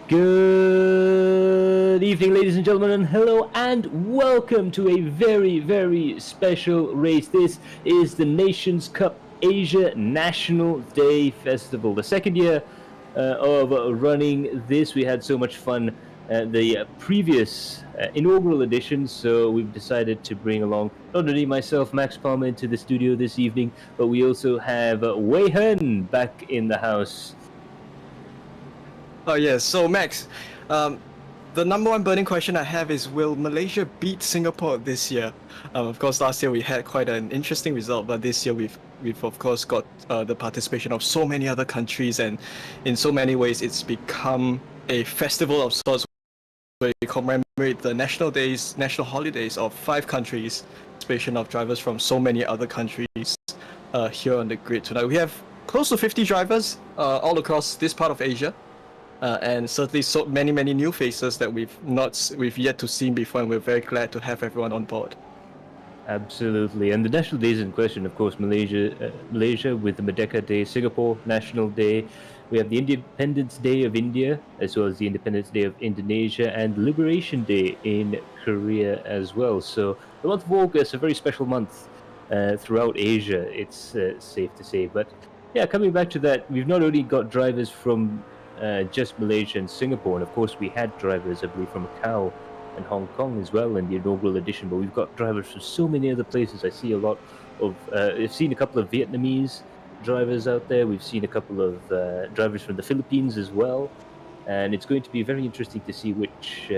Good evening, ladies and gentlemen, and hello and welcome to a very, very special race. This is the Nations Cup Asia National Day Festival. The second year of running this. We had so much fun at the previous inaugural edition, so we've decided to bring along not only myself, Max Palmer, into the studio this evening, but we also have Wei Hen back in the house. Oh yes, so Max, the number one burning question I have is, will Malaysia beat Singapore this year? Of course, last year we had quite an interesting result, but this year we've of course got the participation of so many other countries, and in so many ways it's become a festival of sorts where we commemorate the national holidays of 5 countries, participation of drivers from so many other countries here on the grid tonight. We have close to 50 drivers all across this part of Asia. And certainly so many new faces that we've yet to see before, and we're very glad to have everyone on board. Absolutely, and the national days in question, of course, Malaysia with the Merdeka Day, Singapore National Day. We have the Independence Day of India, as well as the Independence Day of Indonesia, and Liberation Day in Korea as well. So the month of August, a very special month throughout Asia, it's safe to say. But yeah, coming back to that, we've not only got drivers from just Malaysia and Singapore, and of course we had drivers, I believe, from Macau and Hong Kong as well in the inaugural edition, but we've got drivers from so many other places. I see a lot of, I've seen a couple of Vietnamese drivers out there, we've seen a couple of drivers from the Philippines as well, and it's going to be very interesting to see which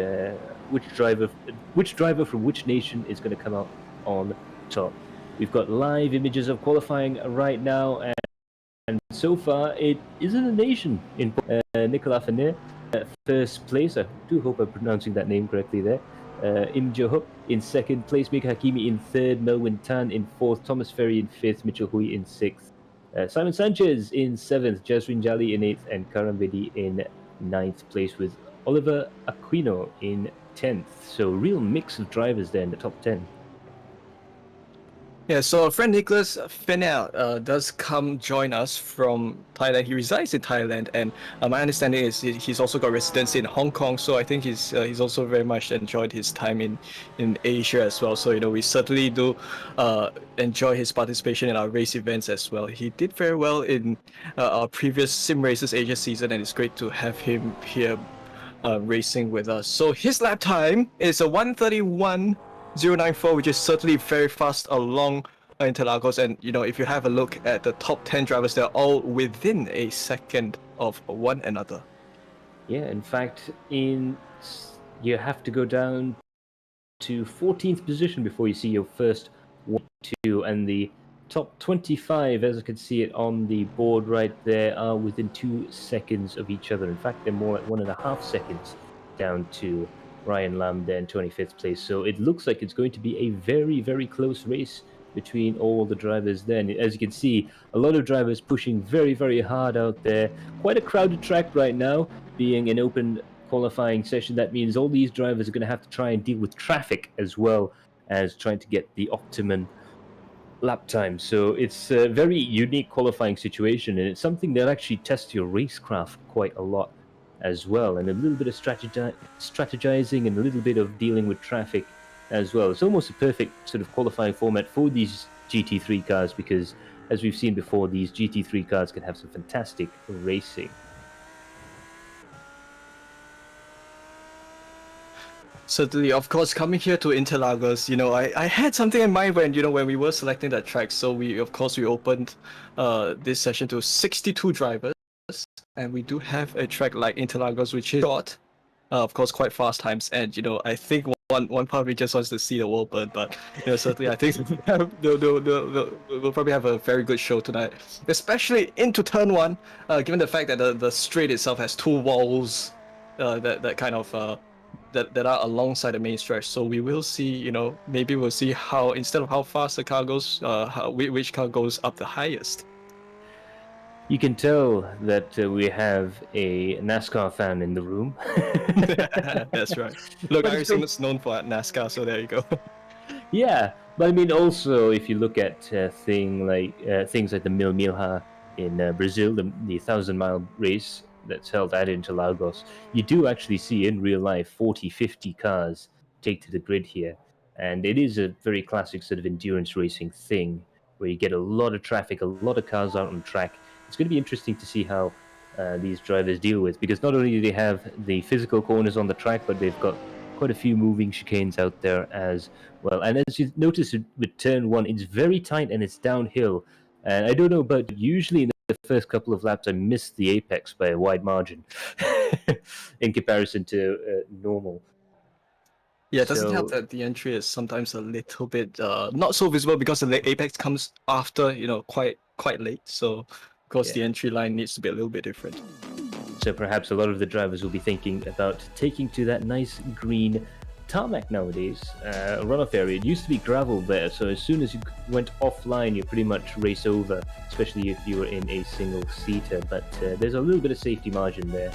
driver from which nation is going to come out on top. We've got live images of qualifying right now, and so far, it isn't a nation in Nicolas Fener, first place. I do hope I'm pronouncing that name correctly there. Im Jo-hup in second place, Mika Hakimi in third, Melwin Tan in fourth, Thomas Ferry in fifth, Mitchell Hui in sixth, Simon Sanchez in seventh, Jasrin Jali in eighth, and Karam Bedi in ninth place, with Oliver Aquino in 10th. So real mix of drivers there in the top 10. Yeah, so our friend Nicholas Fener does come join us from Thailand. He resides in Thailand, and my understanding is he's also got residency in Hong Kong. So I think he's also very much enjoyed his time in Asia as well. So we certainly do enjoy his participation in our race events as well. He did very well in our previous Sim Races Asia season, and it's great to have him here racing with us. So his lap time is a 1:31.094, which is certainly very fast along Interlagos. And if you have a look at the top 10 drivers, they're all within a second of one another. Yeah, in fact, you have to go down to 14th position before you see your first 1, 2, and the top 25, as I can see it on the board right there, are within 2 seconds of each other. In fact, they're more at 1.5 seconds down to Ryan Lam there in 25th place. So it looks like it's going to be a very, very close race between all the drivers there. And as you can see, a lot of drivers pushing very, very hard out there. Quite a crowded track right now, being an open qualifying session. That means all these drivers are going to have to try and deal with traffic as well as trying to get the optimum lap time. So it's a very unique qualifying situation, and it's something that actually tests your racecraft quite a lot as well, and a little bit of strategizing and a little bit of dealing with traffic as well. It's almost a perfect sort of qualifying format for these GT3 cars, because as we've seen before, these GT3 cars can have some fantastic racing. Certainly, of course, coming here to Interlagos, I had something in mind when we were selecting that track. So we opened this session to 62 drivers. And we do have a track like Interlagos, which is short, of course, quite fast times. And I think one part of me just wants to see the world burn. But certainly, I think we'll probably have a very good show tonight, especially into turn 1, given the fact that the straight itself has 2 walls that kind of that are alongside the main stretch. So we will see, maybe we'll see how, instead of how fast the car goes, which car goes up the highest. You can tell that we have a NASCAR fan in the room. That's right. Look, Arizona's known for NASCAR, so there you go. Yeah, but I mean, also if you look at things like the Mil Milha in Brazil, the 1,000-mile race, that's held at Interlagos, you do actually see in real life 40, 50 cars take to the grid here. And it is a very classic sort of endurance racing thing where you get a lot of traffic, a lot of cars out on track. It's going to be interesting to see how these drivers deal with, because not only do they have the physical corners on the track, but they've got quite a few moving chicanes out there as well. And as you notice with turn one, it's very tight and it's downhill. And I don't know, but usually in the first couple of laps, I missed the apex by a wide margin in comparison to normal. Yeah, it doesn't So, help that the entry is sometimes a little bit not so visible because the apex comes after, quite late. So, of course, the entry line needs to be a little bit different. So perhaps a lot of the drivers will be thinking about taking to that nice green tarmac nowadays, runoff area. It used to be gravel there, so as soon as you went offline, you pretty much race over, especially if you were in a single-seater. But there's a little bit of safety margin there,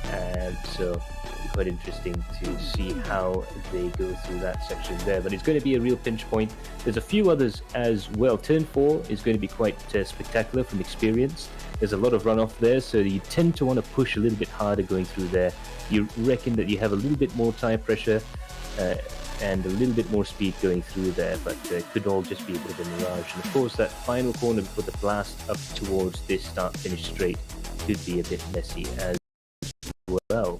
and so it'll be quite interesting to see how they go through that section there. But it's going to be a real pinch point. There's a few others as well. Turn 4 is going to be quite spectacular from experience. There's a lot of runoff there, so you tend to want to push a little bit harder going through there. You reckon that you have a little bit more tire pressure and a little bit more speed going through there, but it could all just be a bit of a mirage. And of course, that final corner before the blast up towards this start-finish straight could be a bit messy as well.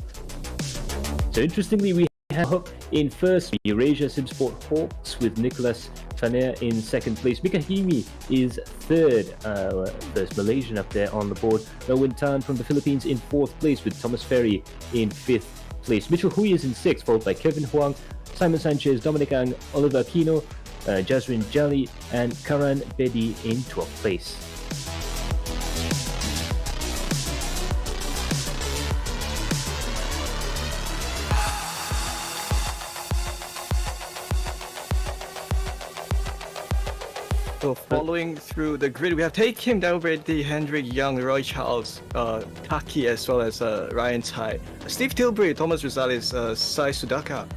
So interestingly, we have in first Eurasia Simsport Hawks with Nicholas Faner in second place. Mikahimi is third, first Malaysian up there on the board. Melwin Tan from the Philippines in fourth place with Thomas Ferry in fifth place. Mitchell Hui is in sixth, followed by Kevin Huang, Simon Sanchez, Dominic Ang, Oliver Aquino, Jasmine Jali, and Karan Bedi in 12th place. So following through the grid, we have Tae-Kim, Daniel Brady, Hendrik Young, Roy Charles, Taki, as well as Ryan Tai, Steve Tilbury, Thomas Rosales, Sai Sudaka,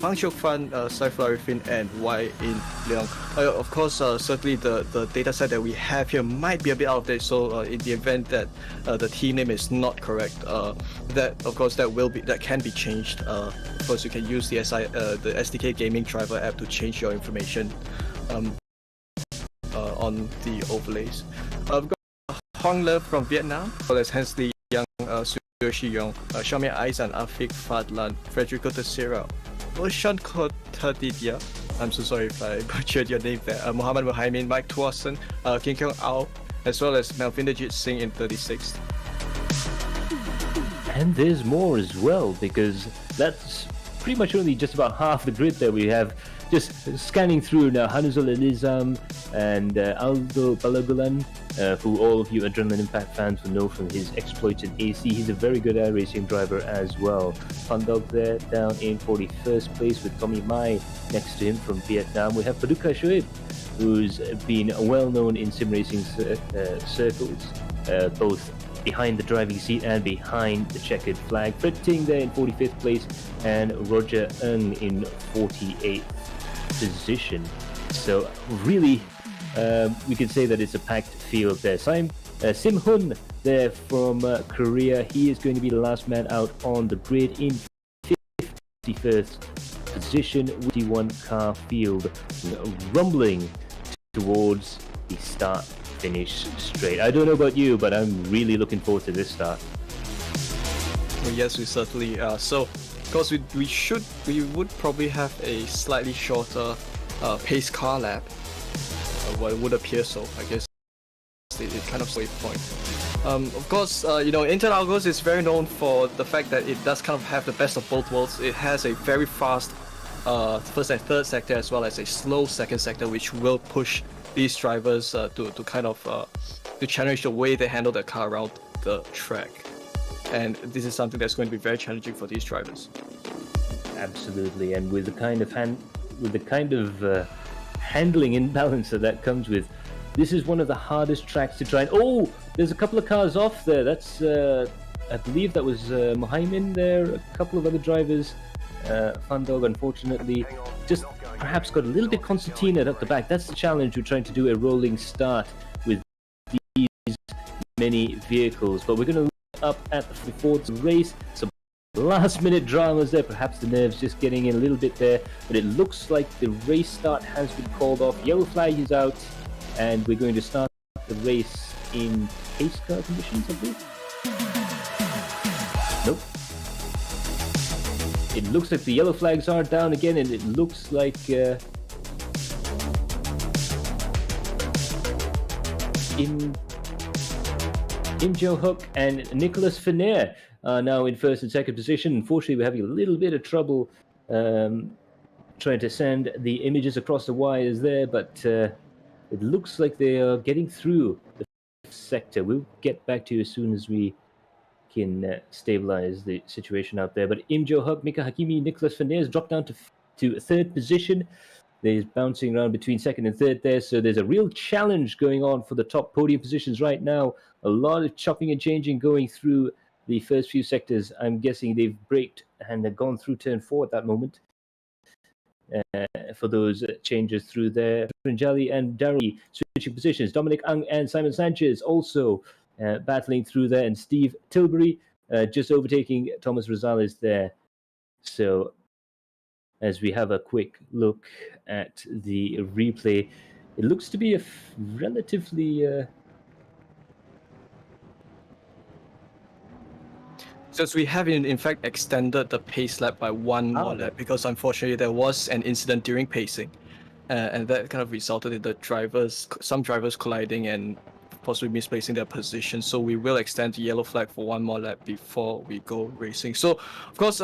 Pang Chok Fan, Saifullah Arifin, and Wai In Leong. Of course, certainly the data set that we have here might be a bit out of date. So in the event that the team name is not correct, that can be changed. Of course, you can use the SDK Gaming Driver app to change your information. On the overlays. We've got Hong Le from Vietnam, as well as Hensley Young, Suyoshi Yong, Shamia Aizan, Afik Fadlan, Federico Teixeira, Oshan Kotadidia, I'm so sorry if I butchered your name there, Mohammed Muhaimin, Mike Tuason, King Kyung Ao, as well as Malvindajit Singh in 36th. And there's more as well, because that's pretty much only just about half the grid there. We have just scanning through now Hanuzul Elizam and Aldo Balagulan, who all of you Adrenaline Impact fans will know from his exploits in AC. He's a very good air racing driver as well. Fandog there down in 41st place with Tommy Mai next to him from Vietnam. We have Paduka Shoaib, who's been well known in sim racing circles, both behind the driving seat and behind the checkered flag. Fred Ting there in 45th place and Roger Ng in 48th position. So really, we can say that it's a packed field there. Sim Hun there from Korea, he is going to be the last man out on the grid in 51st position with the 1-car field rumbling towards the start finish straight. I don't know about you, but I'm really looking forward to this start. Well, yes, we certainly are. So, of course, we would probably have a slightly shorter pace car lap. Well, it would appear so. I guess it kind of waypoint. Of course, Interlagos is very known for the fact that it does kind of have the best of both worlds. It has a very fast first and third sector, as well as a slow second sector, which will push these drivers to challenge the way they handle their car around the track. And this is something that's going to be very challenging for these drivers. Absolutely, and with the kind of handling imbalance that comes with, this is one of the hardest tracks to try. And there's a couple of cars off there. That's I believe that was Mohaimin there. A couple of other drivers. Fandog, unfortunately, just perhaps got a little bit concertinaed at the back. That's the challenge. We're trying to do a rolling start with these many vehicles, but we're going to up at the fourth race. Some last-minute dramas there, perhaps the nerves just getting in a little bit there, but it looks like the race start has been called off. Yellow flag is out, and we're going to start the race in pace car conditions, I believe. Nope. It looks like the yellow flags are down again, and it looks like Im Jo-hook and Nicholas Fener are now in first and second position. Unfortunately, we're having a little bit of trouble trying to send the images across the wires there, but it looks like they are getting through the sector. We'll get back to you as soon as we can stabilize the situation out there. But Im Jo-hook, Mika Hakimi, Nicholas Fener has dropped down to third position. They're bouncing around between second and third there, so there's a real challenge going on for the top podium positions right now. A lot of chopping and changing going through the first few sectors. I'm guessing they've braked and have gone through turn 4 at that moment for those changes through there. Rinjali and Dari switching positions. Dominic Ang and Simon Sanchez also battling through there, and Steve Tilbury just overtaking Thomas Rosales there. So as we have a quick look at the replay, it looks to be a relatively Because we have in fact extended the pace lap by one more lap, because unfortunately there was an incident during pacing, and that kind of resulted in some drivers colliding and possibly misplacing their position. So we will extend the yellow flag for one more lap before we go racing. So of course,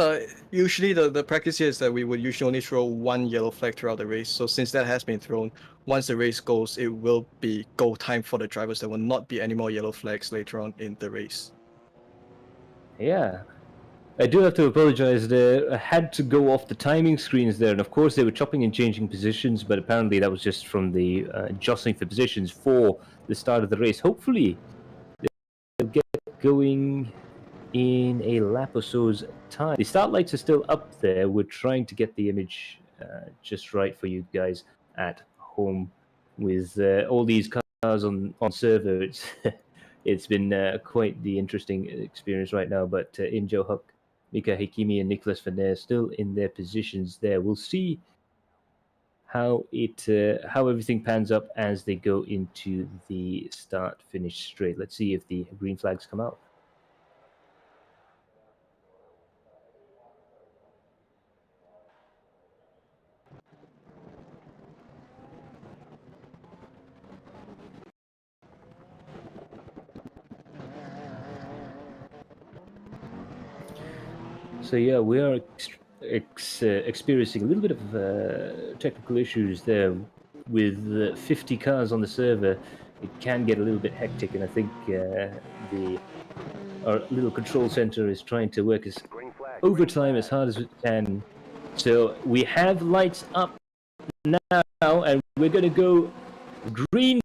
usually the practice here is that we would usually only throw one yellow flag throughout the race. So since that has been thrown, once the race goes, it will be go time for the drivers. There will not be any more yellow flags later on in the race. Yeah, I do have to apologize there. I had to go off the timing screens there, and of course they were chopping and changing positions, but apparently that was just from the jostling for positions for the start of the race. Hopefully they'll get going in a lap or so's time. The start lights are still up there. We're trying to get the image just right for you guys at home with all these cars on server. It's been quite the interesting experience right now, but Im Jo-hook, Mika Hakimi, and Nicholas Fener still in their positions there. We'll see how everything pans up as they go into the start-finish straight. Let's see if the green flags come out. So yeah, we are experiencing a little bit of technical issues there with 50 cars on the server. It can get a little bit hectic, and I think our little control center is trying to work overtime as hard as it can. So we have lights up now, and we're going to go green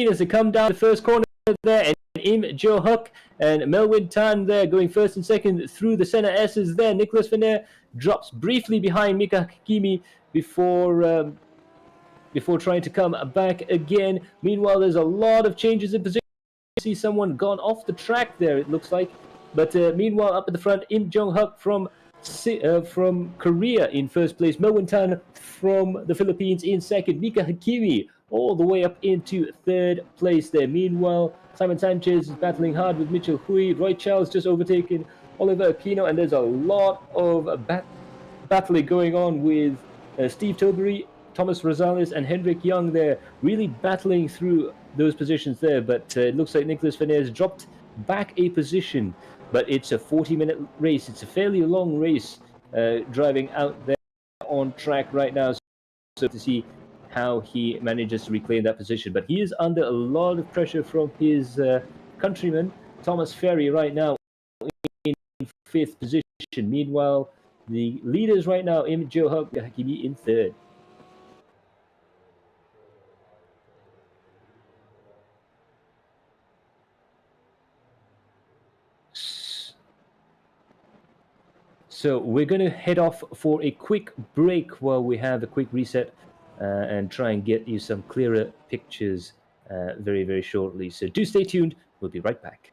as they come down the first corner there, and Im Jo-hook and Melwin Tan there going first and second through the center S's there. Nicholas Fener drops briefly behind Mika Hakimi before trying to come back again. Meanwhile, there's a lot of changes in position. You see someone gone off the track there, it looks like. But meanwhile, up at the front, Im Jo-hook from Korea in first place. Melwin Tan from the Philippines in second. Mika Hakimi all the way up into third place there. Meanwhile, Simon Sanchez is battling hard with Mitchell Hui. Roy Charles just overtaken Oliver Aquino, and there's a lot of battling going on with Steve Tilbury, Thomas Rosales, and Hendrik Young there, really battling through those positions there. But it looks like Nicholas Fener has dropped back a position, but it's a 40-minute race. It's a fairly long race driving out there on track right now. So to see how he manages to reclaim that position. But he is under a lot of pressure from his countryman, Thomas Ferry, right now in fifth position. Meanwhile, the leaders right now, Im Jo-hook, Hakimi in third. So we're going to head off for a quick break while we have a quick reset and try and get you some clearer pictures very, very shortly. So do stay tuned. We'll be right back.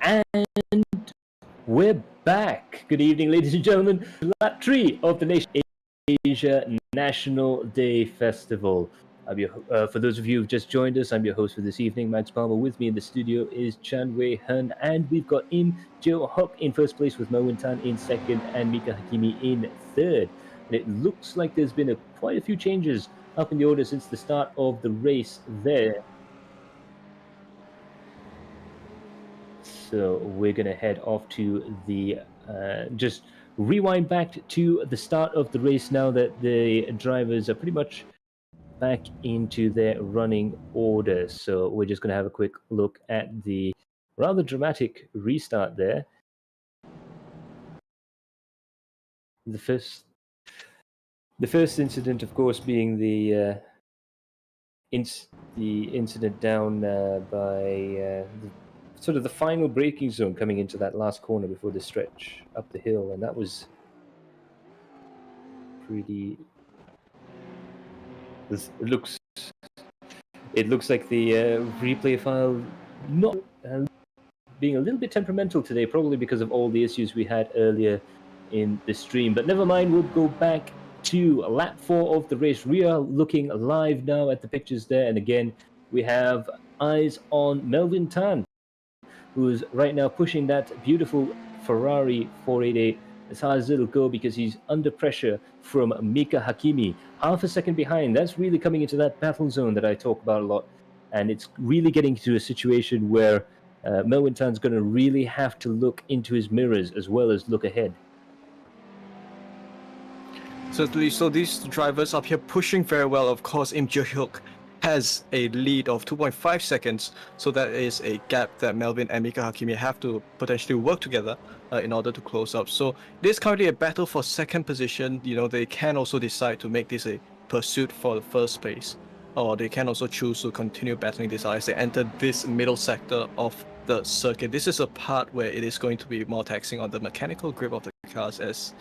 And we're back. Good evening, ladies and gentlemen. Lap 3 of the Nation Asia National Day Festival. For those of you who've just joined us, I'm your host for this evening, Max Palmer. With me in the studio is Chan Wei Hun, and we've got Im Jo Huk in first place with Mo Tan in second and Mika Hakimi in third. And it looks like there's been quite a few changes up in the order since the start of the race there. So we're going to head off to the just rewind back to the start of the race now that the drivers are pretty much back into their running order. So we're just going to have a quick look at the rather dramatic restart there. The first incident, of course, being the incident down by sort of the final braking zone coming into that last corner before the stretch up the hill, and that was pretty. It looks like the replay file not being a little bit temperamental today, probably because of all the issues we had earlier in the stream. But never mind, we'll go back to lap 4 of the race. We are looking live now at the pictures there, and again we have eyes on Melvin Tan, who is right now pushing that beautiful Ferrari 488 as hard as it'll go because he's under pressure from Mika Hakimi. Half a second behind. That's really coming into that battle zone that I talk about a lot. And it's really getting to a situation where Melvin Tan's going to really have to look into his mirrors as well as look ahead. Certainly, so these drivers up here pushing very well. Of course, Im Jo-hyuk has a lead of 2.5 seconds, so that is a gap that Melvin and Mika Hakimi have to potentially work together in order to close up. So it is currently a battle for second position. You know, they can also decide to make this a pursuit for the first place, or they can also choose to continue battling this out as they enter this middle sector of the circuit. This is a part where it is going to be more taxing on the mechanical grip of the cars as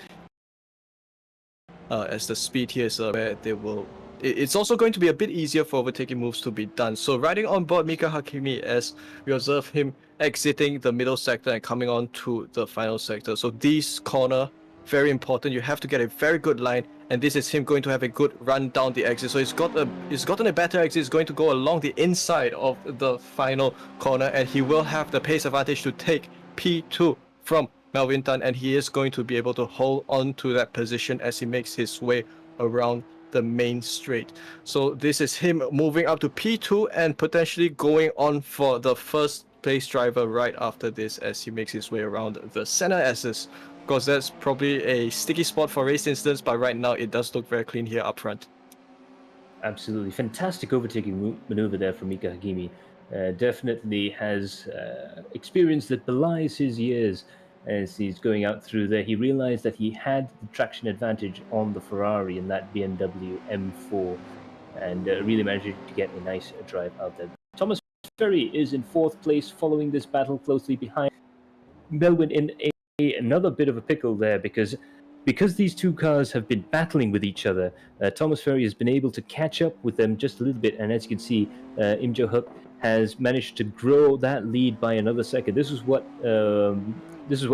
the speed here is where they will. It's also going to be a bit easier for overtaking moves to be done. So riding on board Mika Hakimi as we observe him exiting the middle sector and coming on to the final sector. So this corner, very important. You have to get a very good line, and this is him going to have a good run down the exit. So he's gotten a better exit. He's going to go along the inside of the final corner, and he will have the pace advantage to take P2 from Melvin Tan, and he is going to be able to hold on to that position as he makes his way around the main straight. So this is him moving up to P2 and potentially going on for the first place driver right after this as he makes his way around the center S's. Of course, that's probably a sticky spot for race instance, but right now it does look very clean here up front. Absolutely fantastic overtaking maneuver there from Mika Hakimi. Definitely has experience that belies his years as he's going out through there. He realized that he had the traction advantage on the Ferrari in that BMW M4 and really managed to get a nice drive out there. Thomas Ferry is in 4th place following this battle closely behind Melvin in another bit of a pickle there because these two cars have been battling with each other. Thomas Ferry has been able to catch up with them just a little bit, and as you can see, Im Jo-hyuk has managed to grow that lead by another second. This is what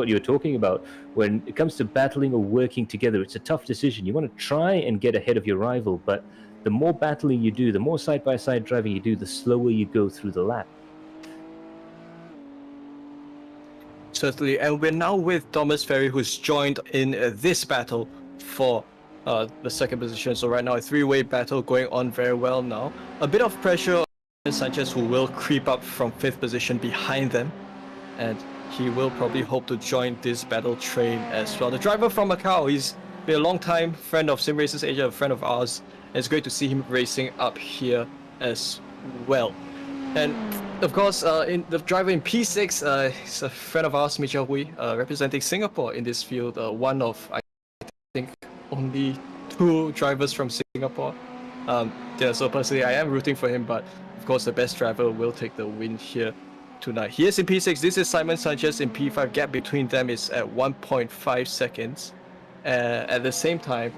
you were talking about. When it comes to battling or working together, it's a tough decision. You want to try and get ahead of your rival, but the more battling you do, the more side-by-side driving you do, the slower you go through the lap. Certainly, and we're now with Thomas Ferry, who's joined in this battle for the second position. So right now, a three-way battle going on very well now. A bit of pressure on Sanchez, who will creep up from 5th position behind them, and he will probably hope to join this battle train as well. The driver from Macau, he's been a long time friend of Sim Racers Asia, a friend of ours, and it's great to see him racing up here as well. And of course, in the driver in P6 is a friend of ours, Mitchell Hui, representing Singapore in this field. One of, I think, only 2 drivers from Singapore. Yeah, so personally, I am rooting for him, but of course, the best driver will take the win here tonight. He is in P6. This is Simon Sanchez in P5. Gap between them is at 1.5 seconds. At the same time,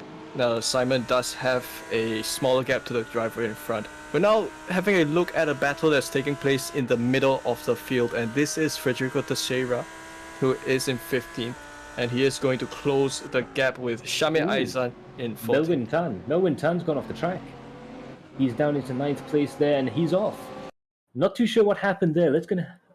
Simon does have a smaller gap to the driver in front. We're now having a look at a battle that's taking place in the middle of the field, and this is Federico Teixeira, who is in 15th, and he is going to close the gap with Shamir Aizan in 14th. Melwin Tan's gone off the track. He's down into 9th place there, and he's off. Not too sure what happened there.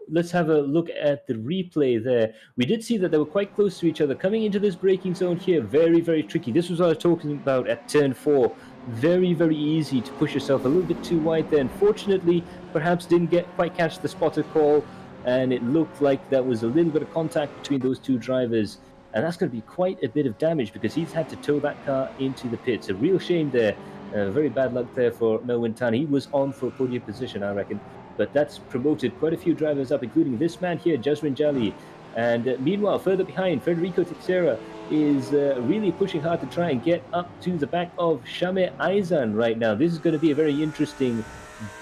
Let's have a look at the replay there. We did see that they were quite close to each other. Coming into this braking zone here, very, very tricky. This was what I was talking about at turn 4. Very, very easy to push yourself a little bit too wide there. Unfortunately, perhaps didn't quite catch the spotter call, and it looked like that was a little bit of contact between those two drivers. And that's going to be quite a bit of damage because he's had to tow that car into the pits. A real shame there. Very bad luck there for Melwin Tan. He was on for a podium position, I reckon. But that's promoted quite a few drivers up, including this man here, Jasrin Jali. And meanwhile, further behind, Federico Teixeira is really pushing hard to try and get up to the back of Shamir Aizan right now. This is going to be a very interesting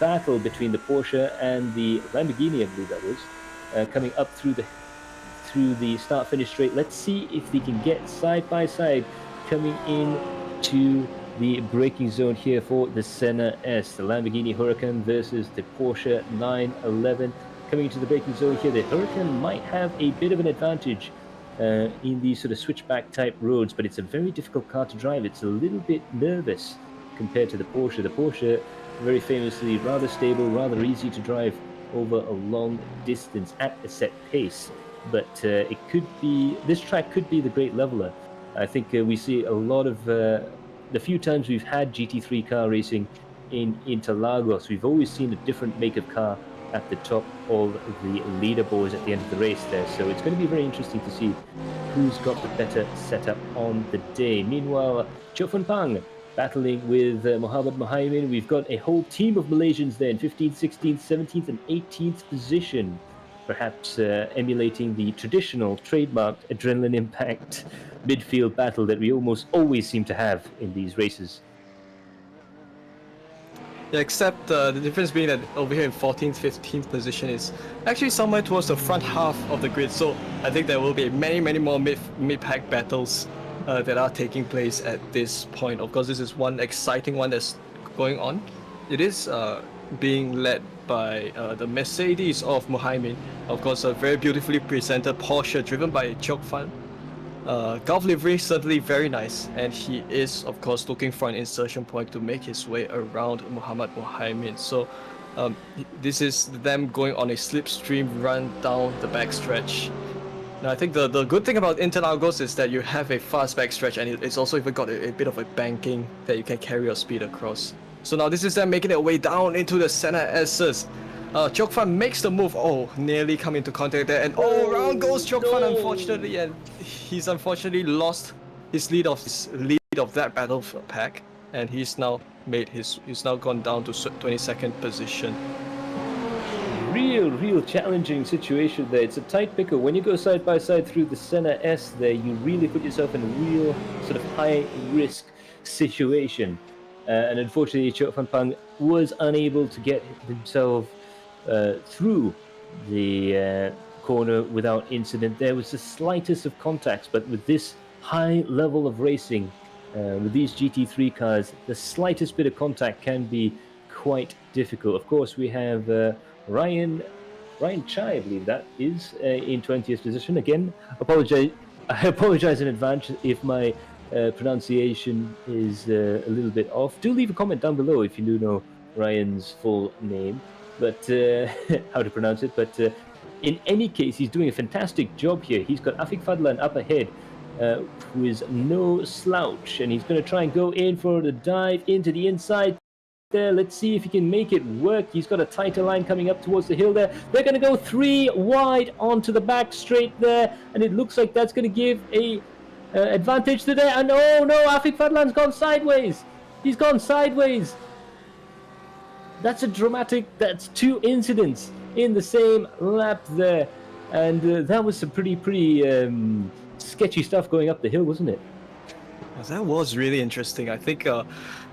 battle between the Porsche and the Lamborghini, I believe that was, coming up through the start-finish straight. Let's see if they can get side by side coming in to the braking zone here for the Senna S. The Lamborghini Huracan versus the Porsche 911. Coming into the braking zone here, the Huracan might have a bit of an advantage in these sort of switchback type roads, but it's a very difficult car to drive. It's a little bit nervous compared to the Porsche. The Porsche, very famously, rather stable, rather easy to drive over a long distance at a set pace. But this track could be the great leveler. I think we see a lot of the few times we've had GT3 car racing in Interlagos, we've always seen a different make of car at the top of the leaderboards at the end of the race there. So it's going to be very interesting to see who's got the better setup on the day. Meanwhile, Chofun Pang battling with Mohamed Mohaimin. We've got a whole team of Malaysians there in 15th, 16th, 17th and 18th position. Perhaps emulating the traditional trademarked adrenaline impact midfield battle that we almost always seem to have in these races. Yeah, except the difference being that over here in 14th, 15th position is actually somewhere towards the front half of the grid. So I think there will be many more mid-pack battles that are taking place at this point. Of course, this is one exciting one that's going on. It is being led by the Mercedes of Mohaimin. Of course, a very beautifully presented Porsche driven by Chok Fan. Gulf livery certainly very nice, and he is of course looking for an insertion point to make his way around Mohamed Mohaimin. So this is them going on a slipstream run down the backstretch. Now I think the good thing about Interlagos is that you have a fast backstretch, and it's also even got a bit of a banking that you can carry your speed across. So now this is them making their way down into the Senna S's. Chok Fan makes the move. Oh, nearly come into contact there, and around goes Chok Fan, unfortunately, and he's unfortunately lost his lead of that battle pack, and he's now gone down to 22nd position. Real challenging situation there. It's a tight pickle. When you go side by side through the Senna S there, you really put yourself in a real sort of high risk situation. And unfortunately, Chok Fan Pang was unable to get himself through the corner without incident. There was the slightest of contacts, but with this high level of racing, with these GT3 cars, the slightest bit of contact can be quite difficult. Of course, we have Ryan Chai, I believe that is, in 20th position. Again, I apologize in advance if my pronunciation is a little bit off. Do leave a comment down below if you do know Ryan's full name, but how to pronounce it. But in any case, he's doing a fantastic job here. He's got Afik Fadlan up ahead, who is no slouch, and he's going to try and go in for the dive into the inside there. Let's see if he can make it work. He's got a tighter line coming up towards the hill there. They're going to go 3 wide onto the back straight there, and it looks like that's going to give a advantage to there. And oh no, Afik Fadlan's gone sideways. He's gone sideways. That's that's 2 incidents in the same lap there, and that was some pretty sketchy stuff going up the hill, wasn't it? That was really interesting. I think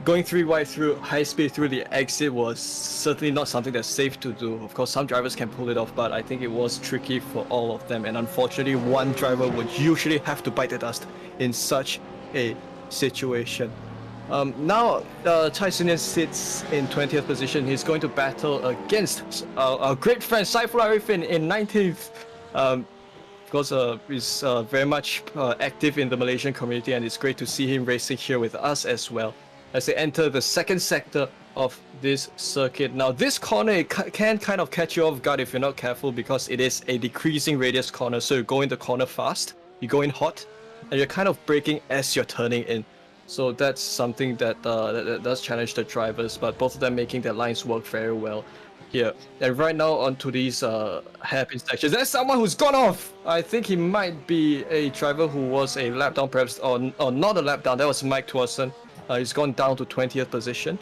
going 3 wide through high speed through the exit was certainly not something that's safe to do. Of course, some drivers can pull it off, but I think it was tricky for all of them. And unfortunately, one driver would usually have to bite the dust in such a situation. Now, Chai Sunian sits in 20th position. He's going to battle against our great friend Saiful Arifin in 19th. Because he's very much active in the Malaysian community, and it's great to see him racing here with us as well as they enter the second sector of this circuit. Now, this corner can kind of catch you off guard if you're not careful, because it is a decreasing radius corner. So you go in the corner fast, you go in hot, and you're kind of braking as you're turning in. So that's something that, that does challenge the drivers, but both of them making their lines work very well here. And right now onto these hairpin sections. There's someone who's gone off! I think he might be a driver who was a lap down perhaps, or not a lap down. That was Mike Twerson. He's gone down to 20th position.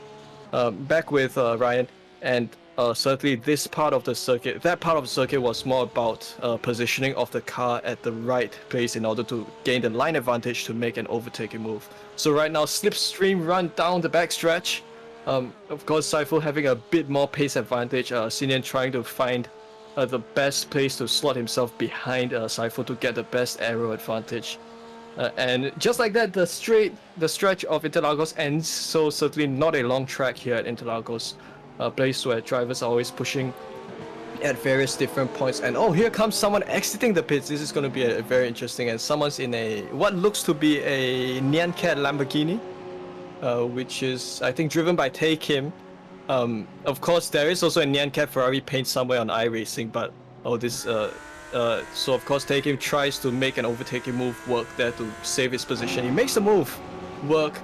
Back with Ryan, and certainly this part of the circuit, that part of the circuit was more about positioning of the car at the right place in order to gain the line advantage to make an overtaking move. So right now, slipstream run down the backstretch. Of course, Saiful having a bit more pace advantage. Sinian trying to find the best place to slot himself behind Saiful to get the best aero advantage. And just like that, the stretch of Interlagos ends. So certainly not a long track here at Interlagos, a place where drivers are always pushing at various different points. And oh, here comes someone exiting the pits. This is going to be a very interesting. And someone's in a what looks to be a Nyan Cat Lamborghini, which is I think driven by Tay Kim. Of course, there is also a Nyan Cat Ferrari paint somewhere on iRacing, but oh, this. So of course Tay Kim tries to make an overtaking move work there to save his position. He makes the move work,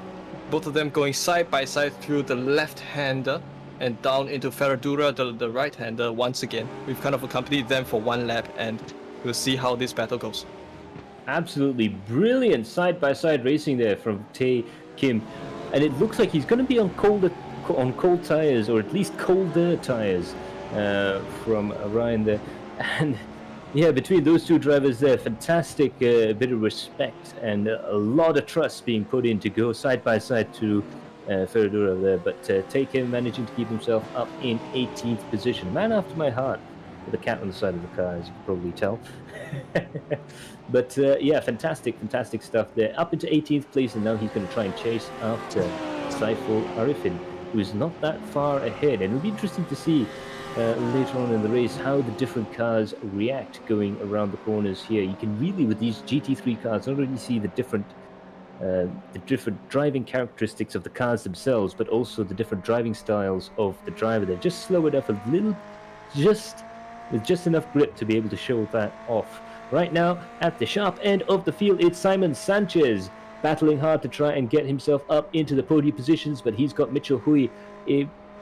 both of them going side by side through the left-hander and down into Ferradura, the right-hander once again. We've kind of accompanied them for one lap, and we'll see how this battle goes. Absolutely brilliant side-by-side racing there from Tay Kim, and it looks like he's going to be on cold tires, or at least colder tires, from Ryan there. And yeah, between those two drivers there, fantastic bit of respect and a lot of trust being put in to go side by side to Ferradura there. But Take him managing to keep himself up in 18th position. Man after my heart, with a cat on the side of the car, as you can probably tell. But yeah, fantastic stuff there. Up into 18th place, and now he's going to try and chase after Saiful Arifin, who is not that far ahead. And it'll be interesting to see later on in the race how the different cars react going around the corners here. You can really, with these GT3 cars, not only see the different driving characteristics of the cars themselves, but also the different driving styles of the driver. They're just slow enough, a little, with just enough grip to be able to show that off. Right now, at the sharp end of the field, it's Simon Sanchez battling hard to try and get himself up into the podium positions, but he's got Mitchell Hui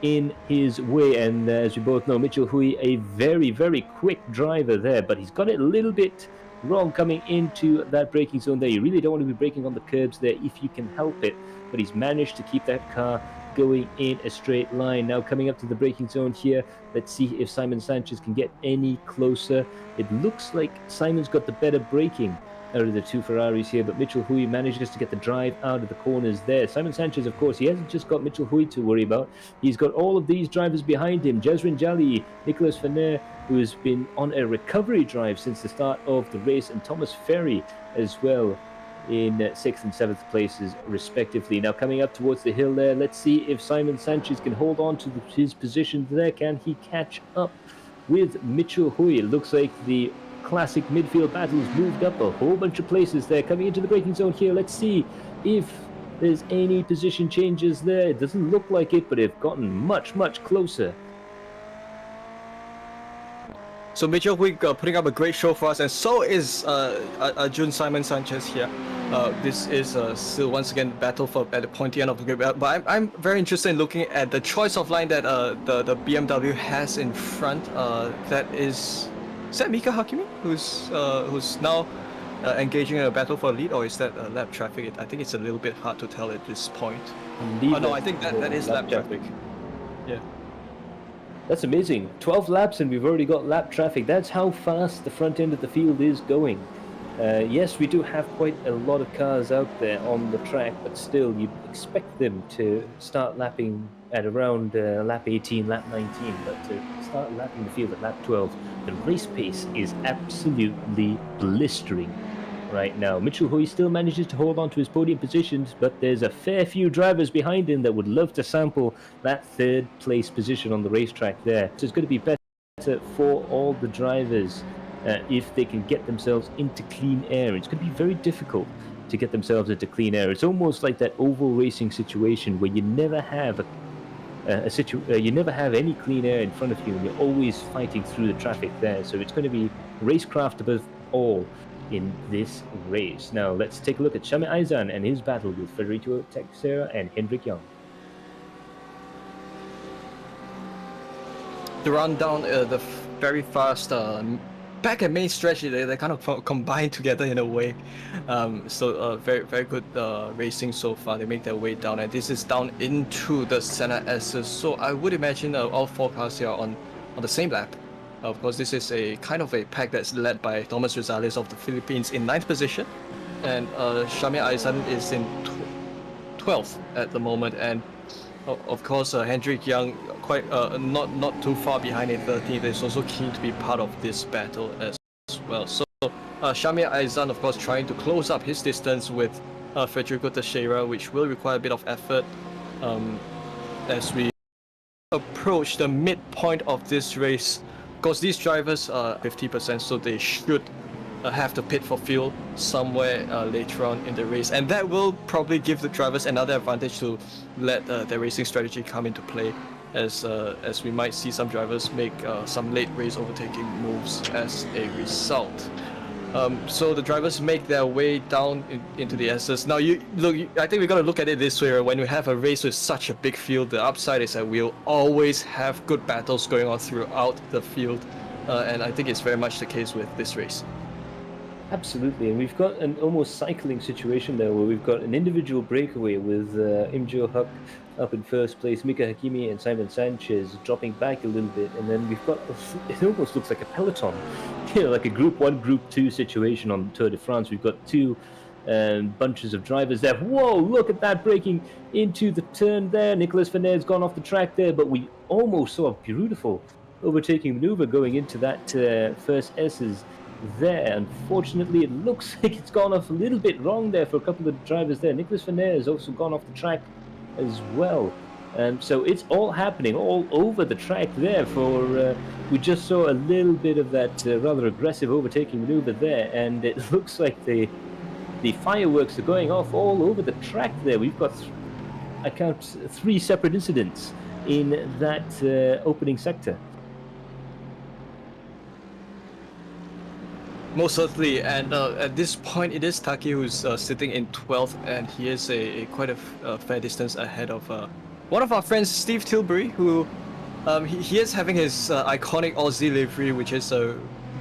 in his way, and as we both know, Mitchell Hui, a very, very quick driver there, but he's got it a little bit wrong coming into that braking zone there. You really don't want to be braking on the curbs there if you can help it, but he's managed to keep that car going in a straight line. Now coming up to the braking zone here, let's see if Simon Sanchez can get any closer. It looks like Simon's got the better braking out of the two Ferraris here, but Mitchell Hui manages to get the drive out of the corners there. Simon Sanchez, of course, he hasn't just got Mitchell Hui to worry about. He's got all of these drivers behind him. Jezrin Jali, Nicolas Fener, who has been on a recovery drive since the start of the race, and Thomas Ferry as well in 6th and 7th places respectively. Now coming up towards the hill there, let's see if Simon Sanchez can hold on to his position there. Can he catch up with Mitchell Hui? It looks like the classic midfield battles moved up a whole bunch of places there. Coming into the braking zone here, let's see if there's any position changes there. It doesn't look like it, but they've gotten much closer. So Mitchell Hui putting up a great show for us, and so is Arjun Simon Sanchez here. This is still once again battle for at the pointy end of the grid. But I'm very interested in looking at the choice of line that the BMW has in front. Is that Mika Hakimi who's now engaging in a battle for a lead, or is that lap traffic? I think it's a little bit hard to tell at this point. Oh no, I think that is lap traffic. Yeah. That's amazing. 12 laps and we've already got lap traffic. That's how fast the front end of the field is going. Yes, we do have quite a lot of cars out there on the track, but still you'd expect them to start lapping at around lap 18, lap 19, but to start lapping the field at lap 12, the race pace is absolutely blistering right now. Mitchell Hoy still manages to hold on to his podium positions, but there's a fair few drivers behind him that would love to sample that third place position on the racetrack there. So it's going to be better for all the drivers if they can get themselves into clean air. It's going to be very difficult to get themselves into clean air. It's almost like that oval racing situation where you never have you never have any clean air in front of you, and you're always fighting through the traffic there. So it's going to be racecraft above all in this race. Now let's take a look at Shami Aizan and his battle with Federico Teixeira and Hendrik Young. To run down the very fast back and main stretch, they kind of combine together in a way. So very good racing so far. They make their way down, and this is down into the center S's. So I would imagine all four cars here are on the same lap. Of course, this is a kind of a pack that's led by Thomas Rosales of the Philippines in 9th position, and Shami Aizan is in 12th at the moment, and of course Hendrik Young quite not too far behind in 13th. Is also keen to be part of this battle as well. So Shami Aizan, of course, trying to close up his distance with Federico Teixeira, which will require a bit of effort as we approach the midpoint of this race. Of course, these drivers are 50%, so they should have to pit for fuel somewhere later on in the race, and that will probably give the drivers another advantage to let their racing strategy come into play, as we might see some drivers make some late race overtaking moves as a result. So the drivers make their way down into the S's. Now, I think we got to look at it this way. Right? When we have a race with such a big field, the upside is that we'll always have good battles going on throughout the field, and I think it's very much the case with this race. Absolutely, and we've got an almost cycling situation there where we've got an individual breakaway with Imjo Huck up in first place, Mika Hakimi and Simon Sanchez dropping back a little bit, and then we've got, it almost looks like a peloton, like a Group 1, Group 2 situation on Tour de France. We've got two bunches of drivers there. Whoa, look at that, breaking into the turn there. Nicolas Fener's gone off the track there, but we almost saw a beautiful overtaking maneuver going into that first S's there. Unfortunately, it looks like it's gone off a little bit wrong there for a couple of drivers there. Nicolas Fener has also gone off the track as well. So it's all happening all over the track there. We just saw a little bit of that rather aggressive overtaking maneuver there, and it looks like the fireworks are going off all over the track there. We've got, I count 3 separate incidents in that opening sector. Most certainly, and at this point it is Taki who's sitting in 12th, and he is quite a fair distance ahead of one of our friends, Steve Tilbury, who he is having his iconic Aussie livery, which is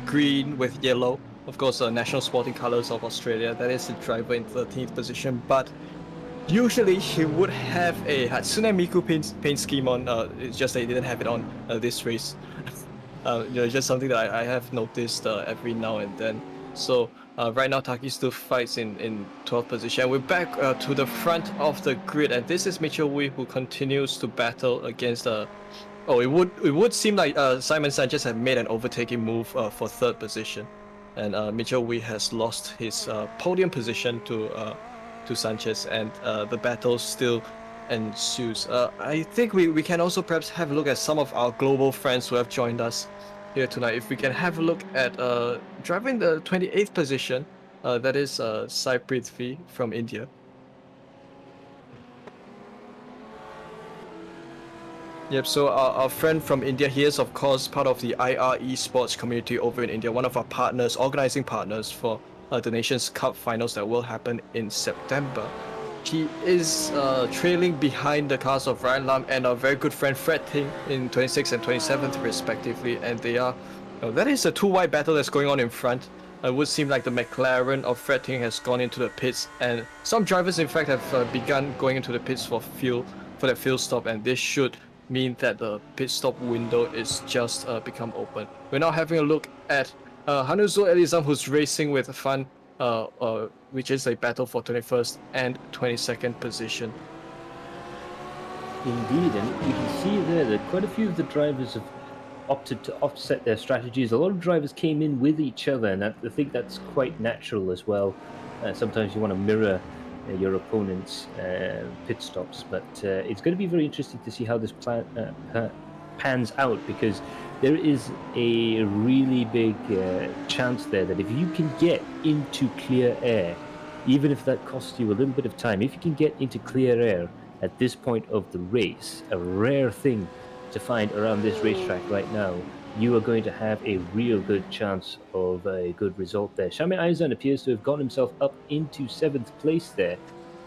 green with yellow. Of course, national sporting colours of Australia. That is the driver in 13th position, but usually he would have a Hatsune Miku paint scheme on. It's just that he didn't have it on this race. Just something that I have noticed every now and then. So right now Taki still fights in 12th position. We're back to the front of the grid, and this is Mitchell Wee, who continues to battle against it would seem like Simon Sanchez had made an overtaking move for 3rd position, and Mitchell Wee has lost his podium position to Sanchez, and the battle still ensues. I think we can also perhaps have a look at some of our global friends who have joined us here tonight. If we can have a look at driving the 28th position, that is Sai Prithvi from India. Yep, so our friend from India, he is of course part of the IR Esports community over in India, one of our partners, organizing partners for the Nations Cup finals that will happen in September. He is trailing behind the cars of Ryan Lam and our very good friend Fred Ting in 26th and 27th respectively, and they are that is a 2-wide battle that's going on in front. It would seem like the McLaren of Fred Ting has gone into the pits, and some drivers in fact have begun going into the pits for that fuel stop, and this should mean that the pit stop window is just become open. We're now having a look at Hanuzul Elizam, who's racing with Fan, which is a battle for 21st and 22nd position. Indeed, and you can see there that quite a few of the drivers have opted to offset their strategies. A lot of drivers came in with each other, and I think that's quite natural as well. Sometimes you want to mirror your opponent's pit stops, but it's going to be very interesting to see how this pans out, because there is a really big chance there that if you can get into clear air, even if that costs you a little bit of time, if you can get into clear air at this point of the race, a rare thing to find around this racetrack right now, you are going to have a real good chance of a good result there. Shami Aizan appears to have gotten himself up into 7th place there.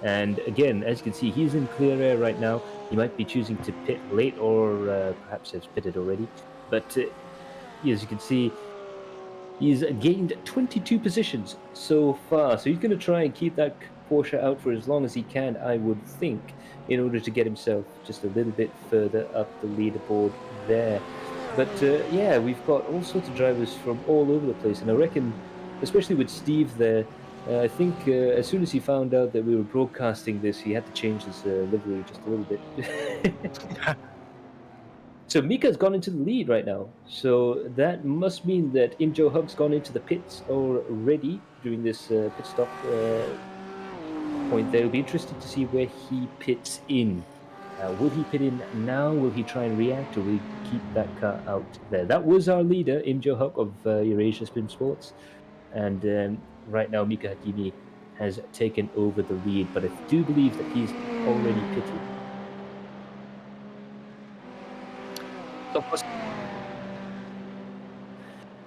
And again, as you can see, he's in clear air right now. He might be choosing to pit late, or perhaps has pitted already. But as you can see, he's gained 22 positions so far. So he's going to try and keep that Porsche out for as long as he can, I would think, in order to get himself just a little bit further up the leaderboard there. But yeah, we've got all sorts of drivers from all over the place. And I reckon, especially with Steve there, I think as soon as he found out that we were broadcasting this, he had to change his livery just a little bit. So Mika's gone into the lead right now. So that must mean that Im Jo Hug's gone into the pits already during this pit stop point there. It'll be interesting to see where he pits in. Will he pit in now? Will he try and react, or will he keep that car out there? That was our leader, Im Jo Hug of Eurasia Spin Sports. And right now, Mika Hakimi has taken over the lead, but I do believe that he's already pitted. Of course.